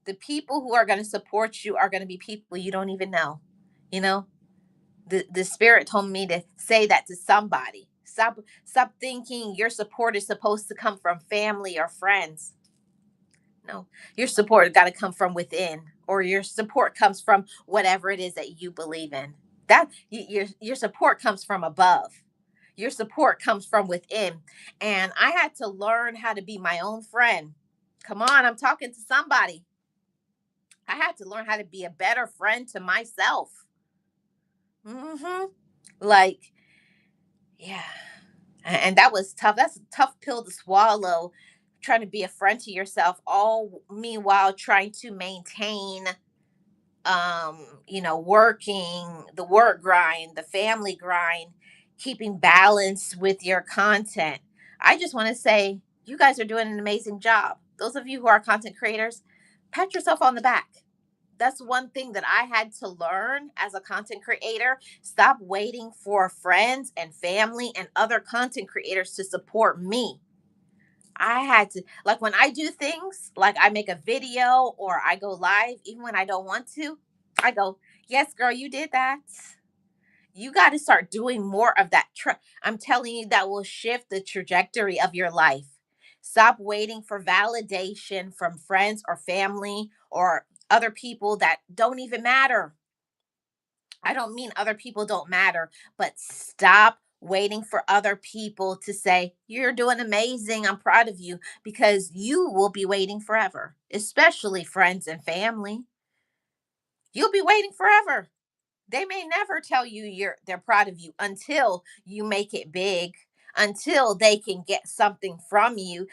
The people who are going to support you are going to be people you don't even know. You know, the spirit told me to say that to somebody. Stop thinking your support is supposed to come from family or friends. No, your support got to come from within, or your support comes from whatever it is that you believe in. Your support comes from above. Your support comes from within. And I had to learn how to be my own friend. Come on, I'm talking to somebody. I had to learn how to be a better friend to myself. Mm-hmm. Like, yeah. And that was tough. That's a tough pill to swallow, trying to be a friend to yourself, all meanwhile trying to maintain working, the work grind, the family grind, keeping balance with your content. I just want to say you guys are doing an amazing job. Those of you who are content creators, pat yourself on the back. That's one thing that I had to learn as a content creator. Stop waiting for friends and family and other content creators to support me. I had to, like, when I do things, like I make a video or I go live, even when I don't want to, I go, yes, girl, you did that. You got to start doing more of that. I'm telling you, that will shift the trajectory of your life. Stop waiting for validation from friends or family or other people that don't even matter. I don't mean other people don't matter, but stop waiting for other people to say, you're doing amazing. I'm proud of you, because you will be waiting forever, especially friends and family. You'll be waiting forever. They may never tell you they're proud of you until you make it big, until they can get something from you.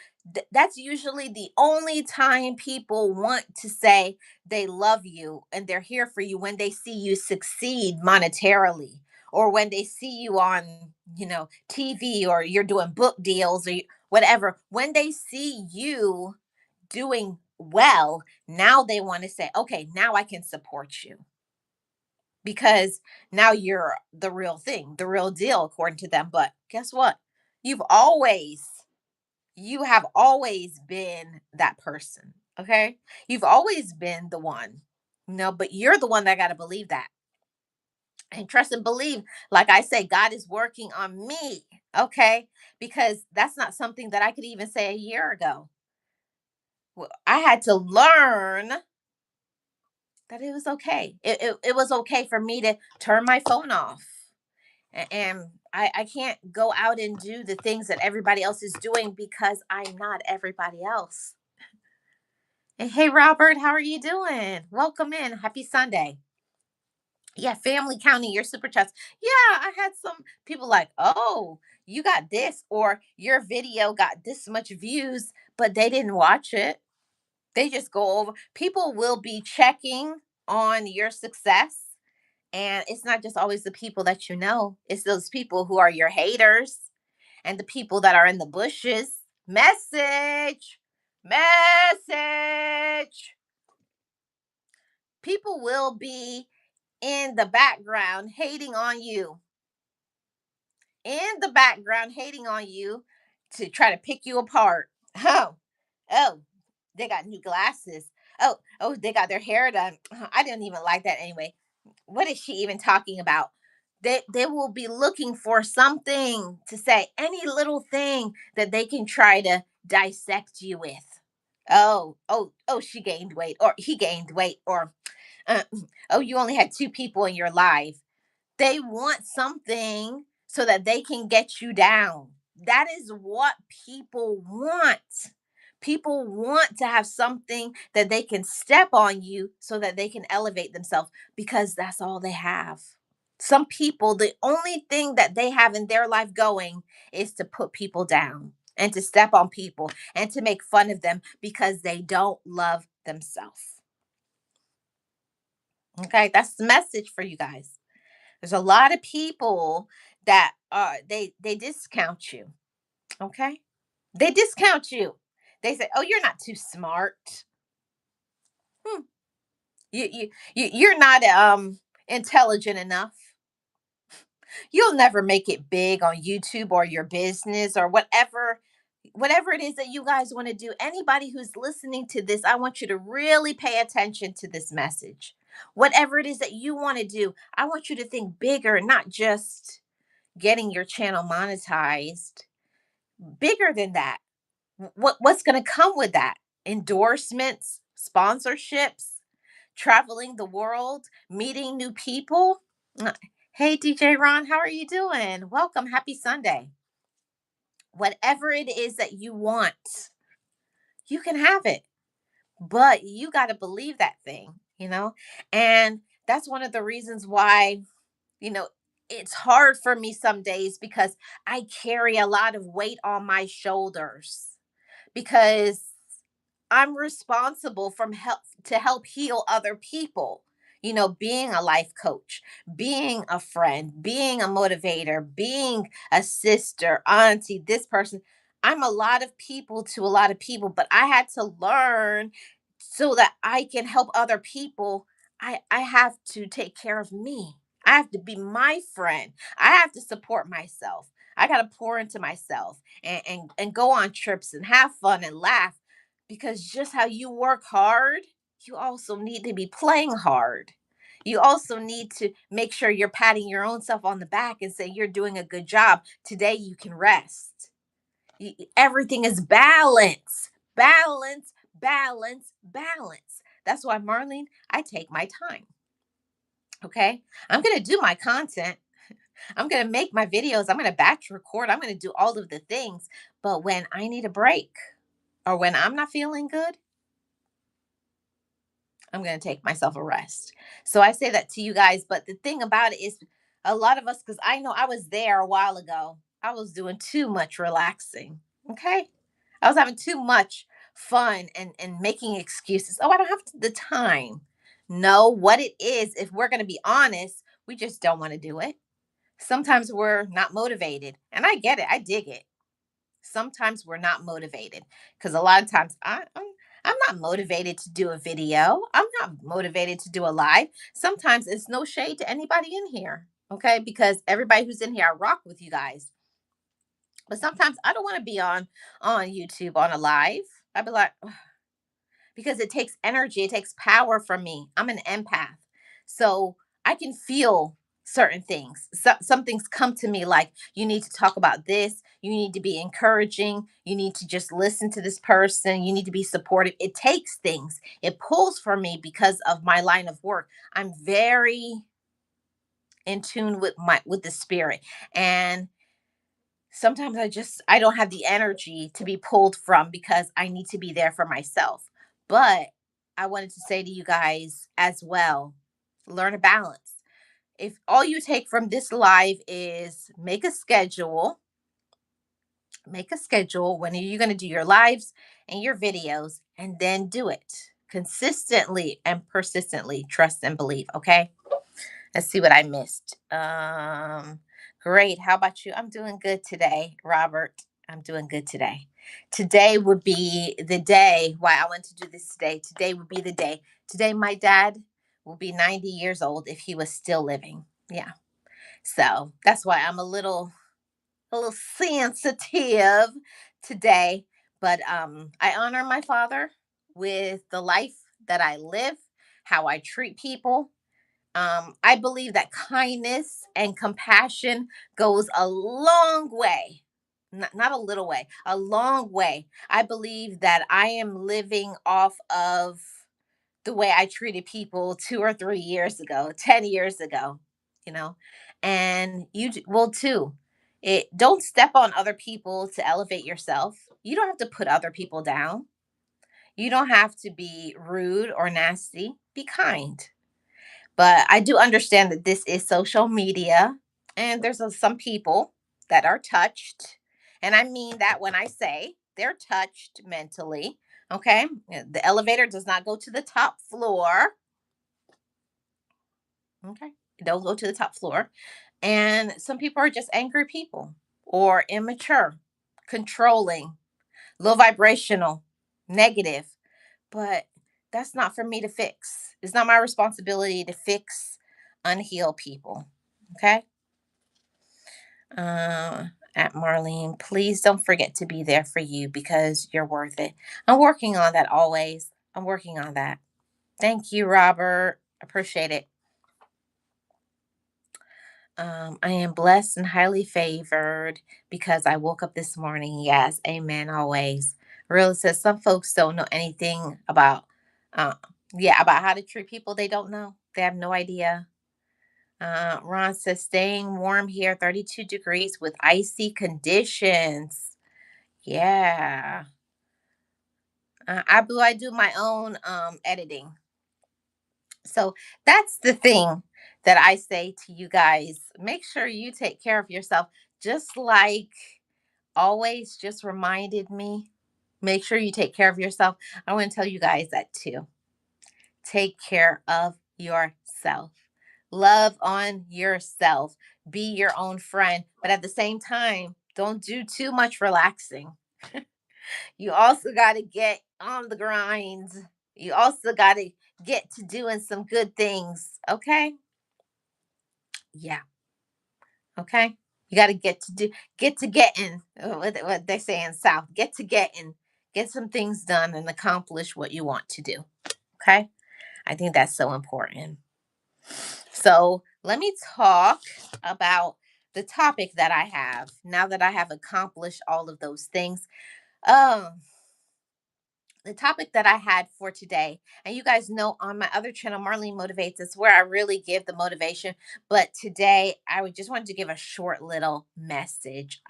That's usually the only time people want to say they love you and they're here for you, when they see you succeed monetarily, or when they see you on, TV, or you're doing book deals, or whatever. When they see you doing well, now they want to say, okay, now I can support you, because now you're the real thing, the real deal, according to them. But guess what? You've always, you have always been that person. Okay. You've always been the one. No, but you're the one that got to believe that and trust and believe. Like I say, God is working on me. Okay. Because that's not something that I could even say a year ago. Well, I had to learn that it was okay. It was okay for me to turn my phone off. And I can't go out and do the things that everybody else is doing, because I'm not everybody else. And hey, Robert, how are you doing? Welcome in. Happy Sunday. Yeah, family counting your super chats. Yeah, I had some people like, oh, you got this, or your video got this much views, but they didn't watch it. They just go over. People will be checking on your success. And it's not just always the people that you know, it's those people who are your haters and the people that are in the bushes. Message, message. People will be in the background hating on you, in the background hating on you, to try to pick you apart. Oh, they got new glasses. Oh, they got their hair done. I didn't even like that anyway. What is she even talking about? They will be looking for something to say, any little thing that they can try to dissect you with. Oh, she gained weight, or he gained weight, or Uh, oh, you only had two people in your life. They want something so that they can get you down. That is what people want. People want to have something that they can step on you so that they can elevate themselves because that's all they have. Some people, the only thing that they have in their life going is to put people down and to step on people and to make fun of them because they don't love themselves. Okay, that's the message for you guys. There's a lot of people that they discount you. Okay, they discount you. They say, "Oh, you're not too smart. Hmm. You're not intelligent enough. You'll never make it big on YouTube or your business or whatever it is that you guys want to do." Anybody who's listening to this, I want you to really pay attention to this message. Whatever it is that you want to do, I want you to think bigger, not just getting your channel monetized. Bigger than that. What's going to come with that? Endorsements, sponsorships, traveling the world, meeting new people. Uh, Hey DJ Ron, how are you doing? Welcome. Happy Sunday. Whatever it is that you want, you can have it. But you got to believe that thing, you know? And that's one of the reasons why, you know, it's hard for me some days because I carry a lot of weight on my shoulders because I'm responsible from help to help heal other people. You know, being a life coach, being a friend, being a motivator, being a sister, auntie, this person. I'm a lot of people to a lot of people, but I had to learn so that I can help other people. I have to take care of me. I have to be my friend. I have to support myself. I got to pour into myself and go on trips and have fun and laugh because just how you work hard, you also need to be playing hard. You also need to make sure you're patting your own self on the back and say you're doing a good job. Today you can rest. Everything is balance, balance, balance, balance. That's why, Marlene, I take my time. Okay. I'm going to do my content. I'm going to make my videos. I'm going to batch record. I'm going to do all of the things. But when I need a break or when I'm not feeling good, I'm going to take myself a rest. So I say that to you guys. But the thing about it is, a lot of us, because I know I was there a while ago, I was doing too much relaxing. Okay. I was having too much fun and making excuses. Oh, I don't have the time. No, what it is, if we're going to be honest, we just don't want to do it. Sometimes we're not motivated. And I get it, I dig it. Sometimes we're not motivated because a lot of times I'm not motivated to do a video. I'm not motivated to do a live. Sometimes it's no shade to anybody in here, okay? Because everybody who's in here, I rock with you guys. But sometimes I don't want to be on YouTube on a live. I'd be like, because it takes energy, it takes power from me. I'm an empath. So I can feel certain things. Some things come to me like, you need to talk about this, you need to be encouraging, you need to just listen to this person, you need to be supportive. It takes things. It pulls for me because of my line of work. I'm very in tune with the spirit. And sometimes I don't have the energy to be pulled from because I need to be there for myself. But I wanted to say to you guys as well, learn a balance. If all you take from this live is make a schedule, when are you going to do your lives and your videos, and then do it consistently and persistently. Trust and believe. Okay. Let's see what I missed. Great. How about you? I'm doing good today, Robert. I'm doing good today. Today would be the day why I want to do this today. Today would be the day. Today, my dad will be 90 years old if he was still living. Yeah. So that's why I'm a little sensitive today. But I honor my father with the life that I live, how I treat people. I believe that kindness and compassion goes a long way, not a little way, a long way. I believe that I am living off of the way I treated people 2 or 3 years ago, 10 years ago, you know, and will too. Don't step on other people to elevate yourself. You don't have to put other people down. You don't have to be rude or nasty. Be kind. But I do understand that this is social media, and there's some people that are touched. And I mean that when I say they're touched mentally. Okay. The elevator does not go to the top floor. Okay. Don't go to the top floor. And some people are just angry people or immature, controlling, low vibrational, negative. But that's not for me to fix. It's not my responsibility to fix unhealed people. Okay. Uh, at Marlene, please don't forget to be there for you because you're worth it. I'm working on that always. I'm working on that. Thank you, Robert. Appreciate it. I am blessed and highly favored because I woke up this morning. Yes, amen, always. Real says some folks don't know anything about, uh, yeah, about how to treat people they don't know. They have no idea. Ron says staying warm here, 32 degrees with icy conditions. Yeah. I do my own editing. So that's the thing that I say to you guys. Make sure you take care of yourself. Just like always just reminded me, make sure you take care of yourself. I want to tell you guys that too. Take care of yourself. Love on yourself. Be your own friend. But at the same time, don't do too much relaxing. You also got to get on the grind. You also got to get to doing some good things. Okay? Yeah. Okay? You got to get to getting, what they say in South, get to getting, get some things done and accomplish what you want to do. Okay? I think that's so important. So let me talk about the topic that I have now that I have accomplished all of those things. Um, the topic that I had for today, and you guys know on my other channel, Marlene Motivates, is where I really give the motivation. But today, I would just wanted to give a short little message.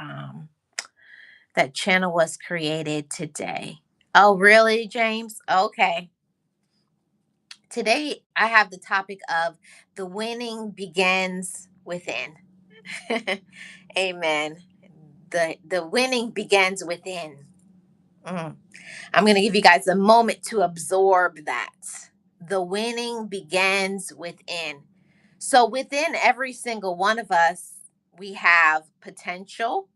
That channel was created today. Oh, really, James? Okay. Today, I have the topic of the winning begins within. Amen. The winning begins within. Mm. I'm going to give you guys a moment to absorb that. The winning begins within. So within every single one of us, we have potential,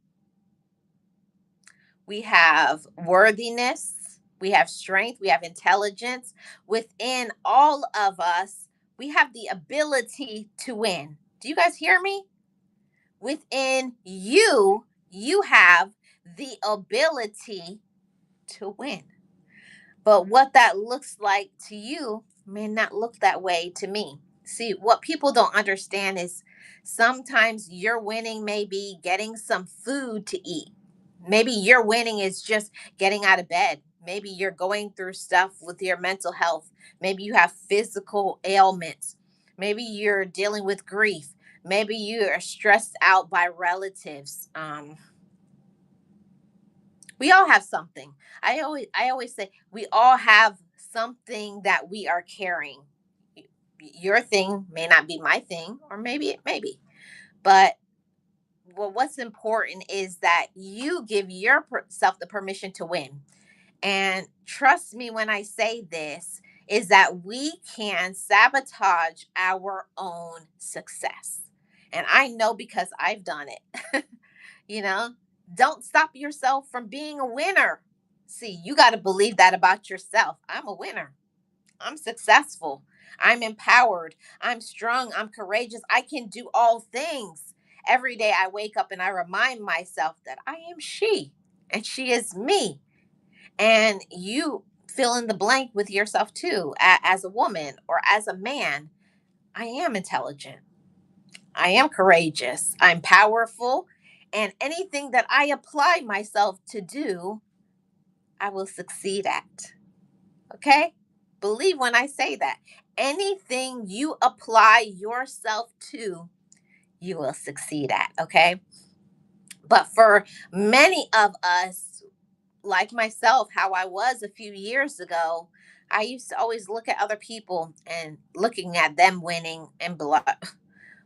we have worthiness, we have strength, we have intelligence. Within all of us, we have the ability to win. Do you guys hear me? Within you, you have the ability to win. But what that looks like to you may not look that way to me. See, what people don't understand is sometimes your winning may be getting some food to eat. Maybe your winning is just getting out of bed. Maybe you're going through stuff with your mental health. Maybe you have physical ailments. Maybe you're dealing with grief. Maybe you are stressed out by relatives. We all have something. I always say we all have something that we are carrying. Your thing may not be my thing, or maybe it may be. But what's important is that you give yourself the permission to win. And trust me when I say this, is that we can sabotage our own success. And I know because I've done it. You know, don't stop yourself from being a winner. See, you got to believe that about yourself. I'm a winner. I'm successful. I'm empowered. I'm strong. I'm courageous. I can do all things. Every day I wake up and I remind myself that I am she and she is me. And you fill in the blank with yourself too, as a woman or as a man. I am intelligent. I am courageous. I'm powerful. And anything that I apply myself to do, I will succeed at. Okay? Believe when I say that. Anything you apply yourself to, you will succeed at, okay? But for many of us, like myself, how I was a few years ago, I used to always look at other people and looking at them winning and be like,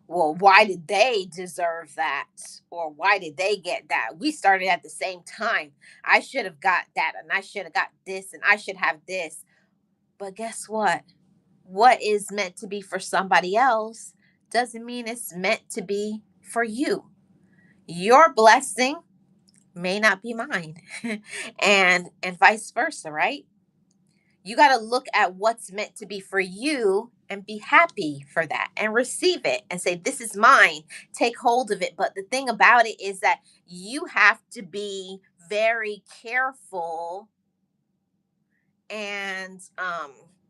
well, why did they deserve that? Or why did they get that? We started at the same time. I should have got that, and I should have got this, and I should have this. But guess what? What is meant to be for somebody else doesn't mean it's meant to be for you. Your blessing may not be mine. And vice versa, right? You got to look at what's meant to be for you and be happy for that and receive it and say, this is mine. Take hold of it. But the thing about it is that you have to be very careful and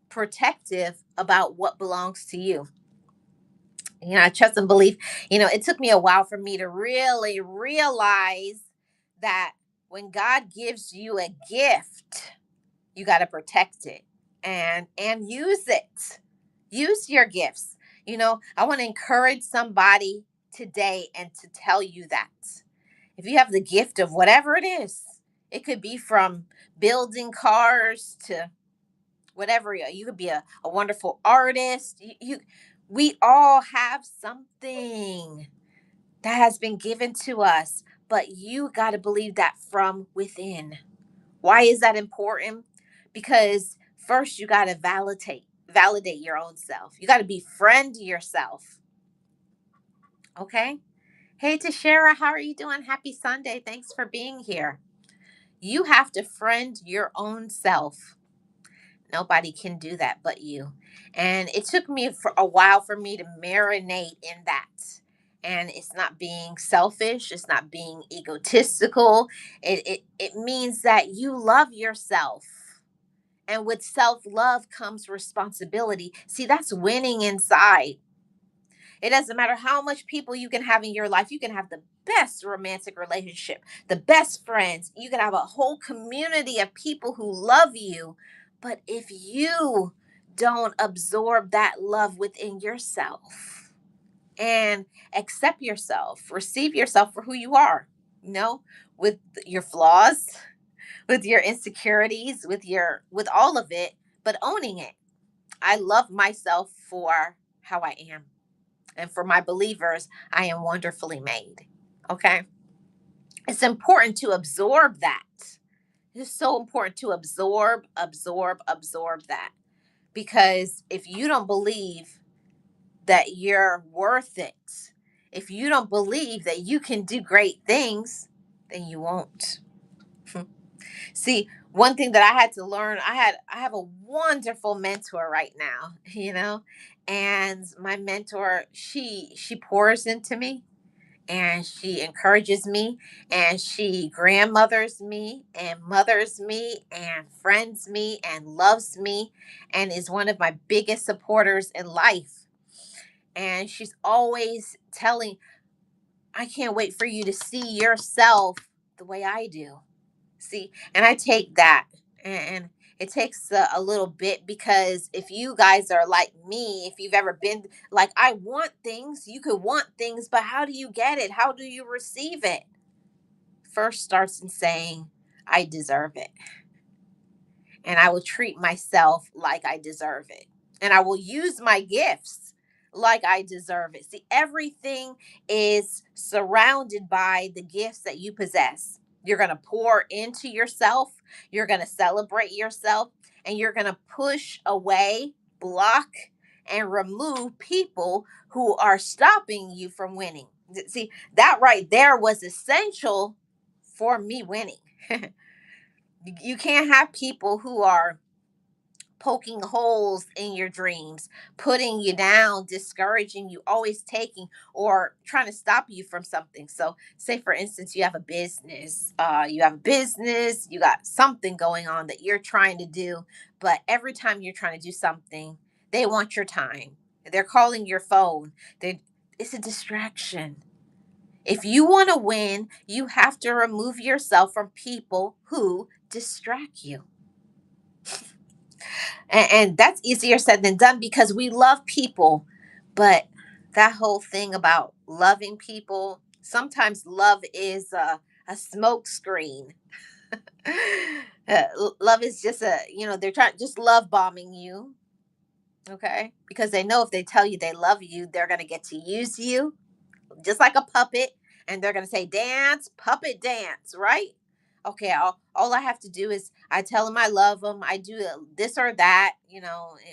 protective about what belongs to you. I trust and believe. It took me a while for me to really realize that when God gives you a gift, you got to protect it and use it. Use your gifts. I want to encourage somebody today and to tell you that if you have the gift of whatever it is, it could be from building cars to whatever. You could be a wonderful artist. We all have something that has been given to us, but you got to believe that from within. Why is that important? Because first you got to validate your own self. You got to befriend yourself. Okay? Hey, Tashara, how are you doing? Happy Sunday. Thanks for being here. You have to friend your own self. Nobody can do that but you. And it took me for a while for me to marinate in that. And it's not being selfish, it's not being egotistical. It means that you love yourself. And with self love comes responsibility. See, that's winning inside. It doesn't matter how much people you can have in your life. You can have the best romantic relationship, the best friends. You can have a whole community of people who love you. But if you don't absorb that love within yourself and accept yourself, receive yourself for who you are, you know, with your flaws, with your insecurities, with all of it, but owning it. I love myself for how I am. And for my believers, I am wonderfully made. Okay. It's important to absorb that. It's so important to absorb that. Because if you don't believe that you're worth it, if you don't believe that you can do great things, then you won't. See, one thing that I had to learn, I have a wonderful mentor right now, and my mentor, she pours into me and she encourages me and she grandmothers me and mothers me and friends me and loves me and is one of my biggest supporters in life. And she's always telling, I can't wait for you to see yourself the way I do. See, and I take that, and it takes a little bit because if you guys are like me, if you've ever been like, I want things, you could want things, but how do you get it? How do you receive it? First starts in saying, I deserve it. And I will treat myself like I deserve it. And I will use my gifts like I deserve it. See, everything is surrounded by the gifts that you possess. You're going to pour into yourself, you're going to celebrate yourself, and you're going to push away, block, and remove people who are stopping you from winning. See, that right there was essential for me winning. You can't have people who are poking holes in your dreams, putting you down, discouraging you, always taking or trying to stop you from something. So, say for instance, you have a business, you got something going on that you're trying to do, but every time you're trying to do something, they want your time. They're calling your phone. It's a distraction. If you want to win, you have to remove yourself from people who distract you. And that's easier said than done because we love people. But that whole thing about loving people, sometimes love is a smoke screen. Love is just they're trying just love bombing you, okay? Because they know if they tell you they love you, they're going to get to use you just like a puppet, and they're going to say, dance, puppet dance, right? Okay, all I have to do is I tell them I love them, I do this or that,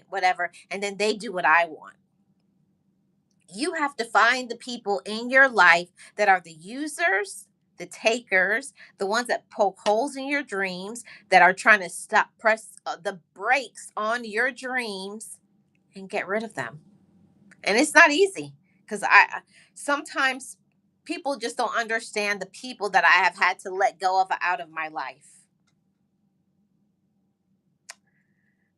whatever, and then they do what I want. You have to find the people in your life that are the users, the takers, the ones that poke holes in your dreams, that are trying to press the brakes on your dreams, and get rid of them. And it's not easy because sometimes people just don't understand the people that I have had to let go of out of my life.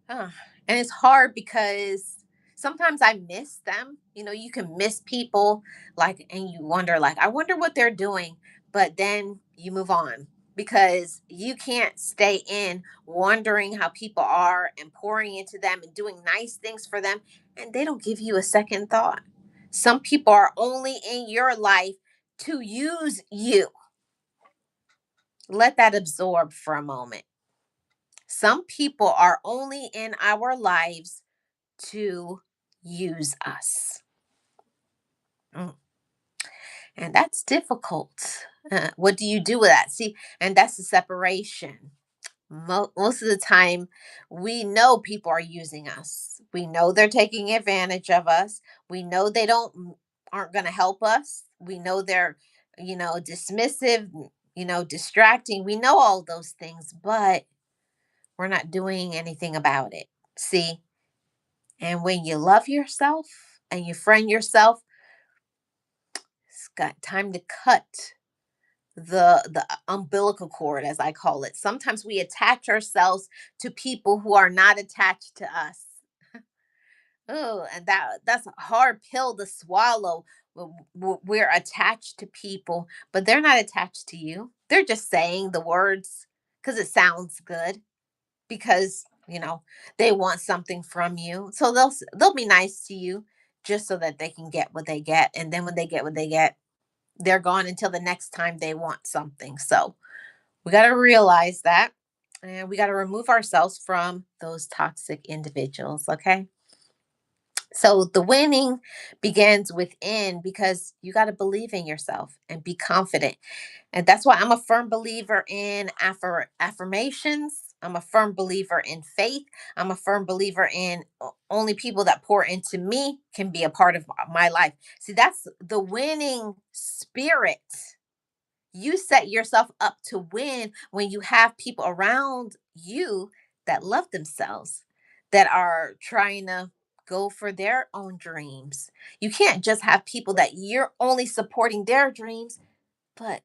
Ugh. And it's hard because sometimes I miss them. You can miss people, like, and you wonder, like, I wonder what they're doing. But then you move on because you can't stay in wondering how people are and pouring into them and doing nice things for them. And they don't give you a second thought. Some people are only in your life to use you. Let that absorb for a moment. Some people are only in our lives to use us. Mm. And that's difficult. What do you do with that? See, and that's the separation. Most of the time, we know people are using us. We know they're taking advantage of us. We know they aren't going to help us. We know they're, dismissive, distracting. We know all those things, but we're not doing anything about it. See, and when you love yourself and you friend yourself, it's got time to cut the umbilical cord, as I call it. Sometimes we attach ourselves to people who are not attached to us. Oh, and that's a hard pill to swallow. We're attached to people, but they're not attached to you. They're just saying the words because it sounds good, because they want something from you. So they'll be nice to you just so that they can get what they get, and then when they get what they get, they're gone until the next time they want something. So we got to realize that, and we got to remove ourselves from those toxic individuals, okay? So the winning begins within, because you got to believe in yourself and be confident. And that's why I'm a firm believer in affirmations. I'm a firm believer in faith. I'm a firm believer in only people that pour into me can be a part of my life. See, that's the winning spirit. You set yourself up to win when you have people around you that love themselves, that are trying to go for their own dreams. You can't just have people that you're only supporting their dreams, but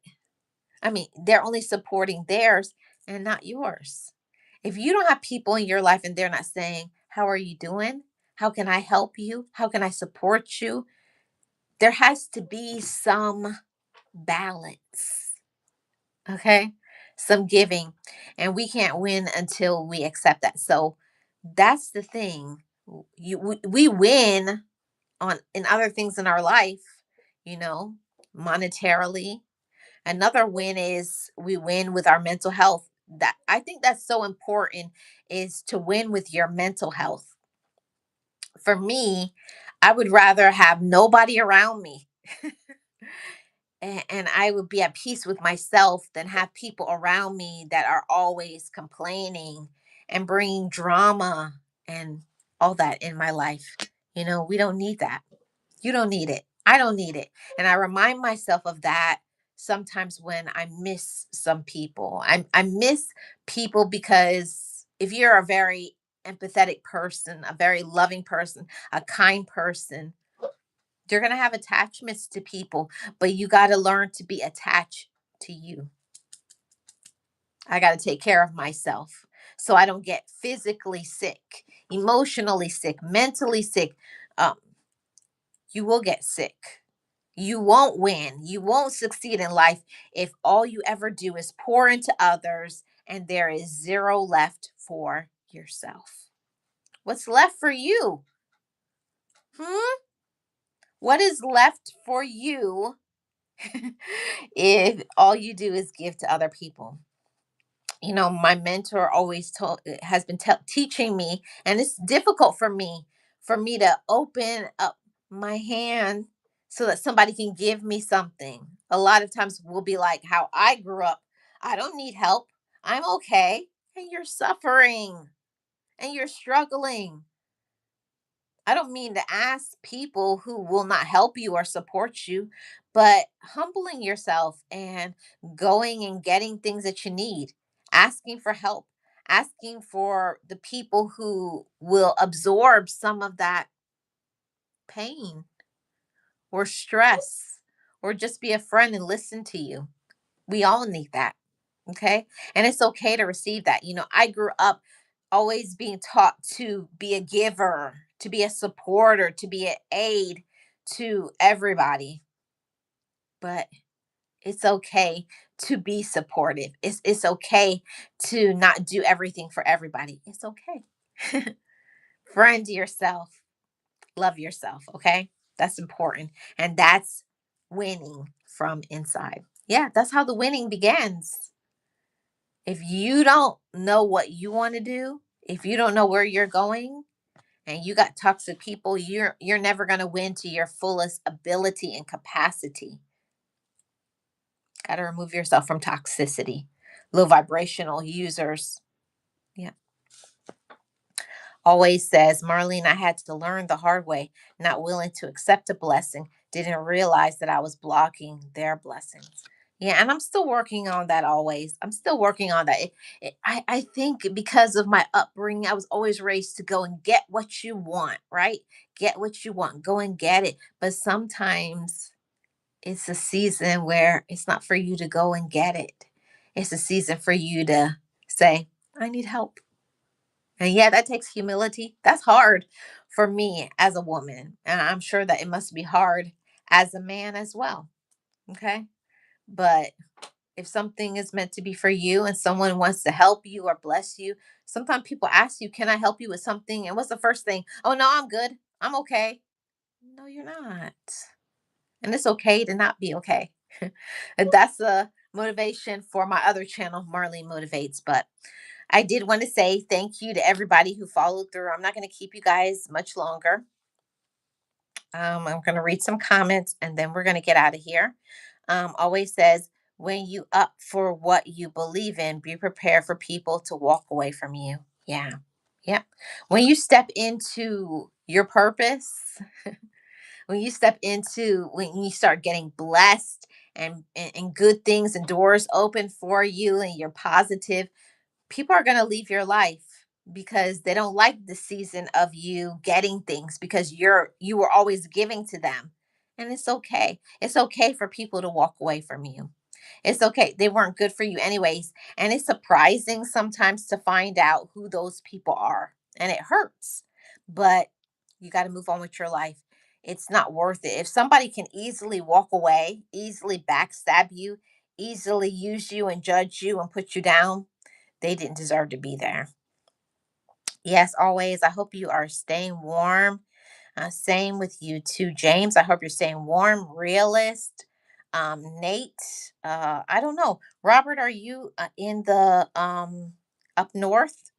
they're only supporting theirs and not yours. If you don't have people in your life and they're not saying, how are you doing? How can I help you? How can I support you? There has to be some balance. Okay, some giving, and we can't win until we accept that. So that's the thing. We win on in other things in our life, you know monetarily. Another win is we win with our mental health. That I think that's so important, is to win with your mental health. For me, I would rather have nobody around me, and I would be at peace with myself, than have people around me that are always complaining and bringing drama and all that in my life. We don't need that. You don't need it. I don't need it. And I remind myself of that sometimes when I miss some people. I miss people because if you're a very empathetic person, a very loving person, a kind person, you're going to have attachments to people, but you got to learn to be attached to you. I got to take care of myself so I don't get physically sick, emotionally sick, mentally sick. Um, you will get sick. You won't win. You won't succeed in life if all you ever do is pour into others and there is zero left for yourself. What's left for you? Hmm? What is left for you if all you do is give to other people? My mentor always told has been teaching me, and it's difficult for me to open up my hand so that somebody can give me something. A lot of times we'll be like how I grew up. I don't need help. I'm okay. And you're suffering and you're struggling. I don't mean to ask people who will not help you or support you, but humbling yourself and going and getting things that you need, asking for help, asking for the people who will absorb some of that pain or stress or just be a friend and listen to you. We all need that. Okay. And it's okay to receive that. I grew up always being taught to be a giver, to be a supporter, to be an aid to everybody. But it's okay to be supportive. It's okay to not do everything for everybody. It's okay. Friend yourself, love yourself. Okay. That's important. And that's winning from inside. Yeah, that's how the winning begins. If you don't know what you want to do, if you don't know where you're going, and you got toxic people, you're never going to win to your fullest ability and capacity. Got to remove yourself from toxicity. Low vibrational users. Yeah. Always says, Marlene, I had to learn the hard way, not willing to accept a blessing, didn't realize that I was blocking their blessings. Yeah, and I'm still working on that always. I'm still working on that. I think because of my upbringing, I was always raised to go and get what you want, right? Get what you want, go and get it. But sometimes it's a season where it's not for you to go and get it. It's a season for you to say, I need help. And yeah, that takes humility. That's hard for me as a woman. And I'm sure that it must be hard as a man as well. Okay. But if something is meant to be for you and someone wants to help you or bless you, sometimes people ask you, can I help you with something? And what's the first thing? Oh, no, I'm good. I'm okay. No, you're not. And it's okay to not be okay. And that's a motivation for my other channel, Marlene Motivates. But I did want to say thank you to everybody who followed through. I'm not going to keep you guys much longer. I'm going to read some comments and then we're going to get out of here. Always says, when you up for what you believe in, be prepared for people to walk away from you. Yeah. Yeah. When you step into your purpose, when you start getting blessed and good things and doors open for you and you're positive, people are going to leave your life because they don't like the season of you getting things because you were always giving to them. And it's okay. It's okay for people to walk away from you. It's okay. They weren't good for you anyways. And it's surprising sometimes to find out who those people are. And it hurts. But you got to move on with your life. It's not worth it. If somebody can easily walk away, easily backstab you, easily use you and judge you and put you down, they didn't deserve to be there. Yes, always. I hope you are staying warm. Same with you too, James. I hope you're staying warm. Realist, Nate. I don't know. Robert, are you in the up north?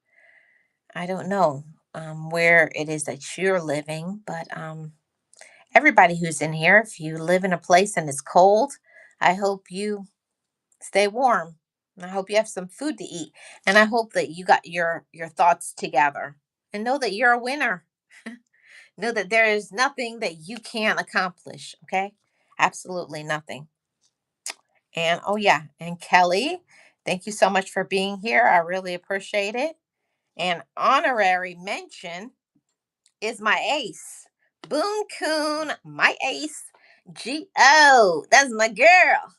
I don't know where it is that you're living, but everybody who's in here, if you live in a place and it's cold, I hope you stay warm. And I hope you have some food to eat. And I hope that you got your thoughts together. And know that you're a winner. Know that there is nothing that you can't accomplish. Okay? Absolutely nothing. And oh yeah, and Kelly, thank you so much for being here. I really appreciate it. And honorary mention is my ace. Boon Coon, my ace. G.O. That's my girl.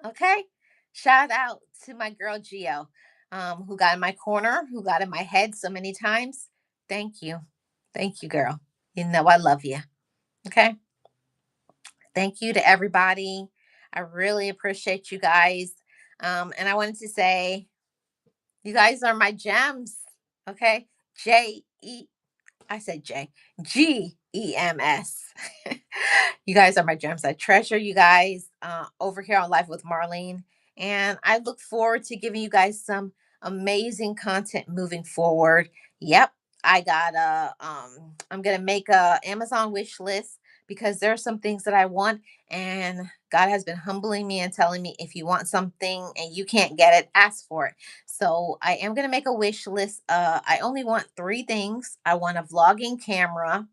Okay. Shout out to my girl Geo, who got in my corner, who got in my head so many times. Thank you. Thank you, girl. You know I love you. Okay. Thank you to everybody. I really appreciate you guys. And I wanted to say, you guys are my gems. Okay. J E. I said J. GEMS. You guys are my gems. I treasure you guys over here on Life with Marlene. And I look forward to giving you guys some amazing content moving forward. Yep. I'm gonna make a Amazon wish list because there are some things that I want, and God has been humbling me and telling me if you want something and you can't get it, ask for it. So I am gonna make a wish list. I only want three things. I want a vlogging camera,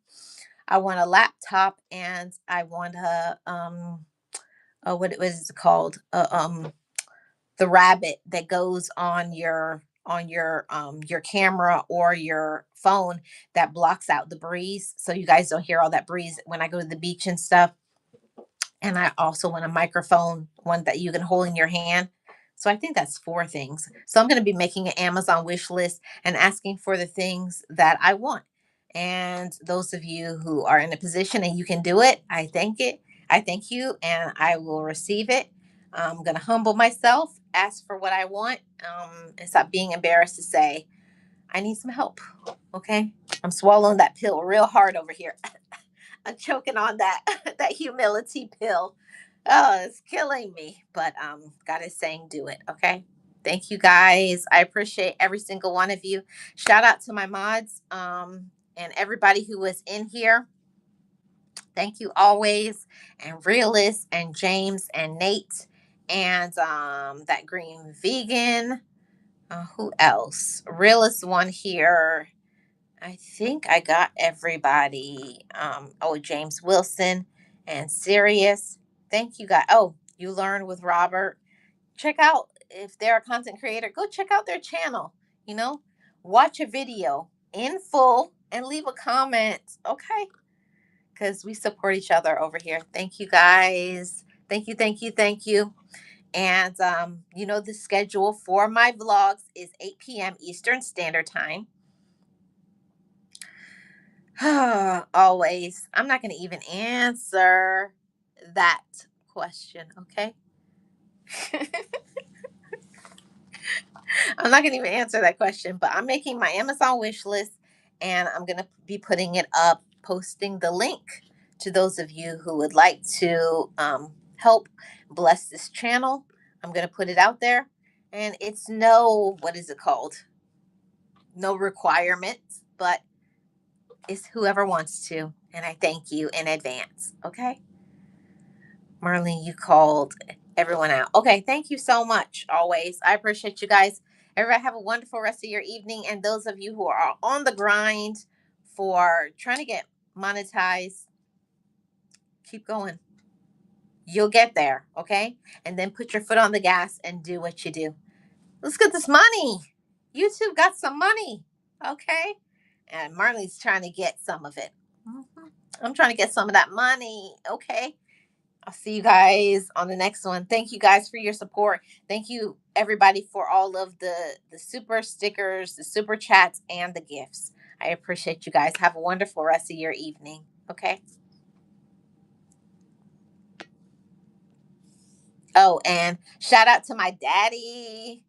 I want a laptop, and I want what was it called? The rabbit that goes on your camera or your phone that blocks out the breeze, so you guys don't hear all that breeze when I go to the beach and stuff. And I also want a microphone, one that you can hold in your hand. So I think that's four things. So I'm going to be making an Amazon wish list and asking for the things that I want. And those of you who are in a position and you can do it, I thank it. I thank you, and I will receive it. I'm going to humble myself, ask for what I want, and stop being embarrassed to say, I need some help. Okay. I'm swallowing that pill real hard over here. I'm choking on that that humility pill. Oh, it's killing me. But God is saying do it, okay? Thank you guys. I appreciate every single one of you. Shout out to my mods and everybody who was in here. Thank you always. And Realist and James and Nate and that green vegan. Who else? Realist one here. I think I got everybody. James Wilson and Sirius. Thank you guys. Oh, you learned with Robert. Check out if they're a content creator, go check out their channel. You know, watch a video in full and leave a comment. Okay. Because we support each other over here. Thank you guys. Thank you, thank you, thank you. And the schedule for my vlogs is 8 p.m. Eastern Standard Time. Always. I'm not going to even answer that question, okay? I'm not going to even answer that question, but I'm making my Amazon wish list and I'm going to be putting it up, posting the link to those of you who would like to help bless this channel. I'm going to put it out there, and it's what is it called? No requirements, but it's whoever wants to. And I thank you in advance, okay? Marlene, you called everyone out. Okay, thank you so much. Always. I appreciate you guys. Everybody have a wonderful rest of your evening. And those of you who are on the grind for trying to get monetized, keep going. You'll get there, okay? And then put your foot on the gas and do what you do. Let's get this money. YouTube got some money, okay? And Marlene's trying to get some of it. I'm trying to get some of that money, okay? I'll see you guys on the next one. Thank you guys for your support. Thank you everybody for all of the super stickers, the super chats, and the gifts. I appreciate you guys. Have a wonderful rest of your evening. Okay. Oh, and shout out to my daddy.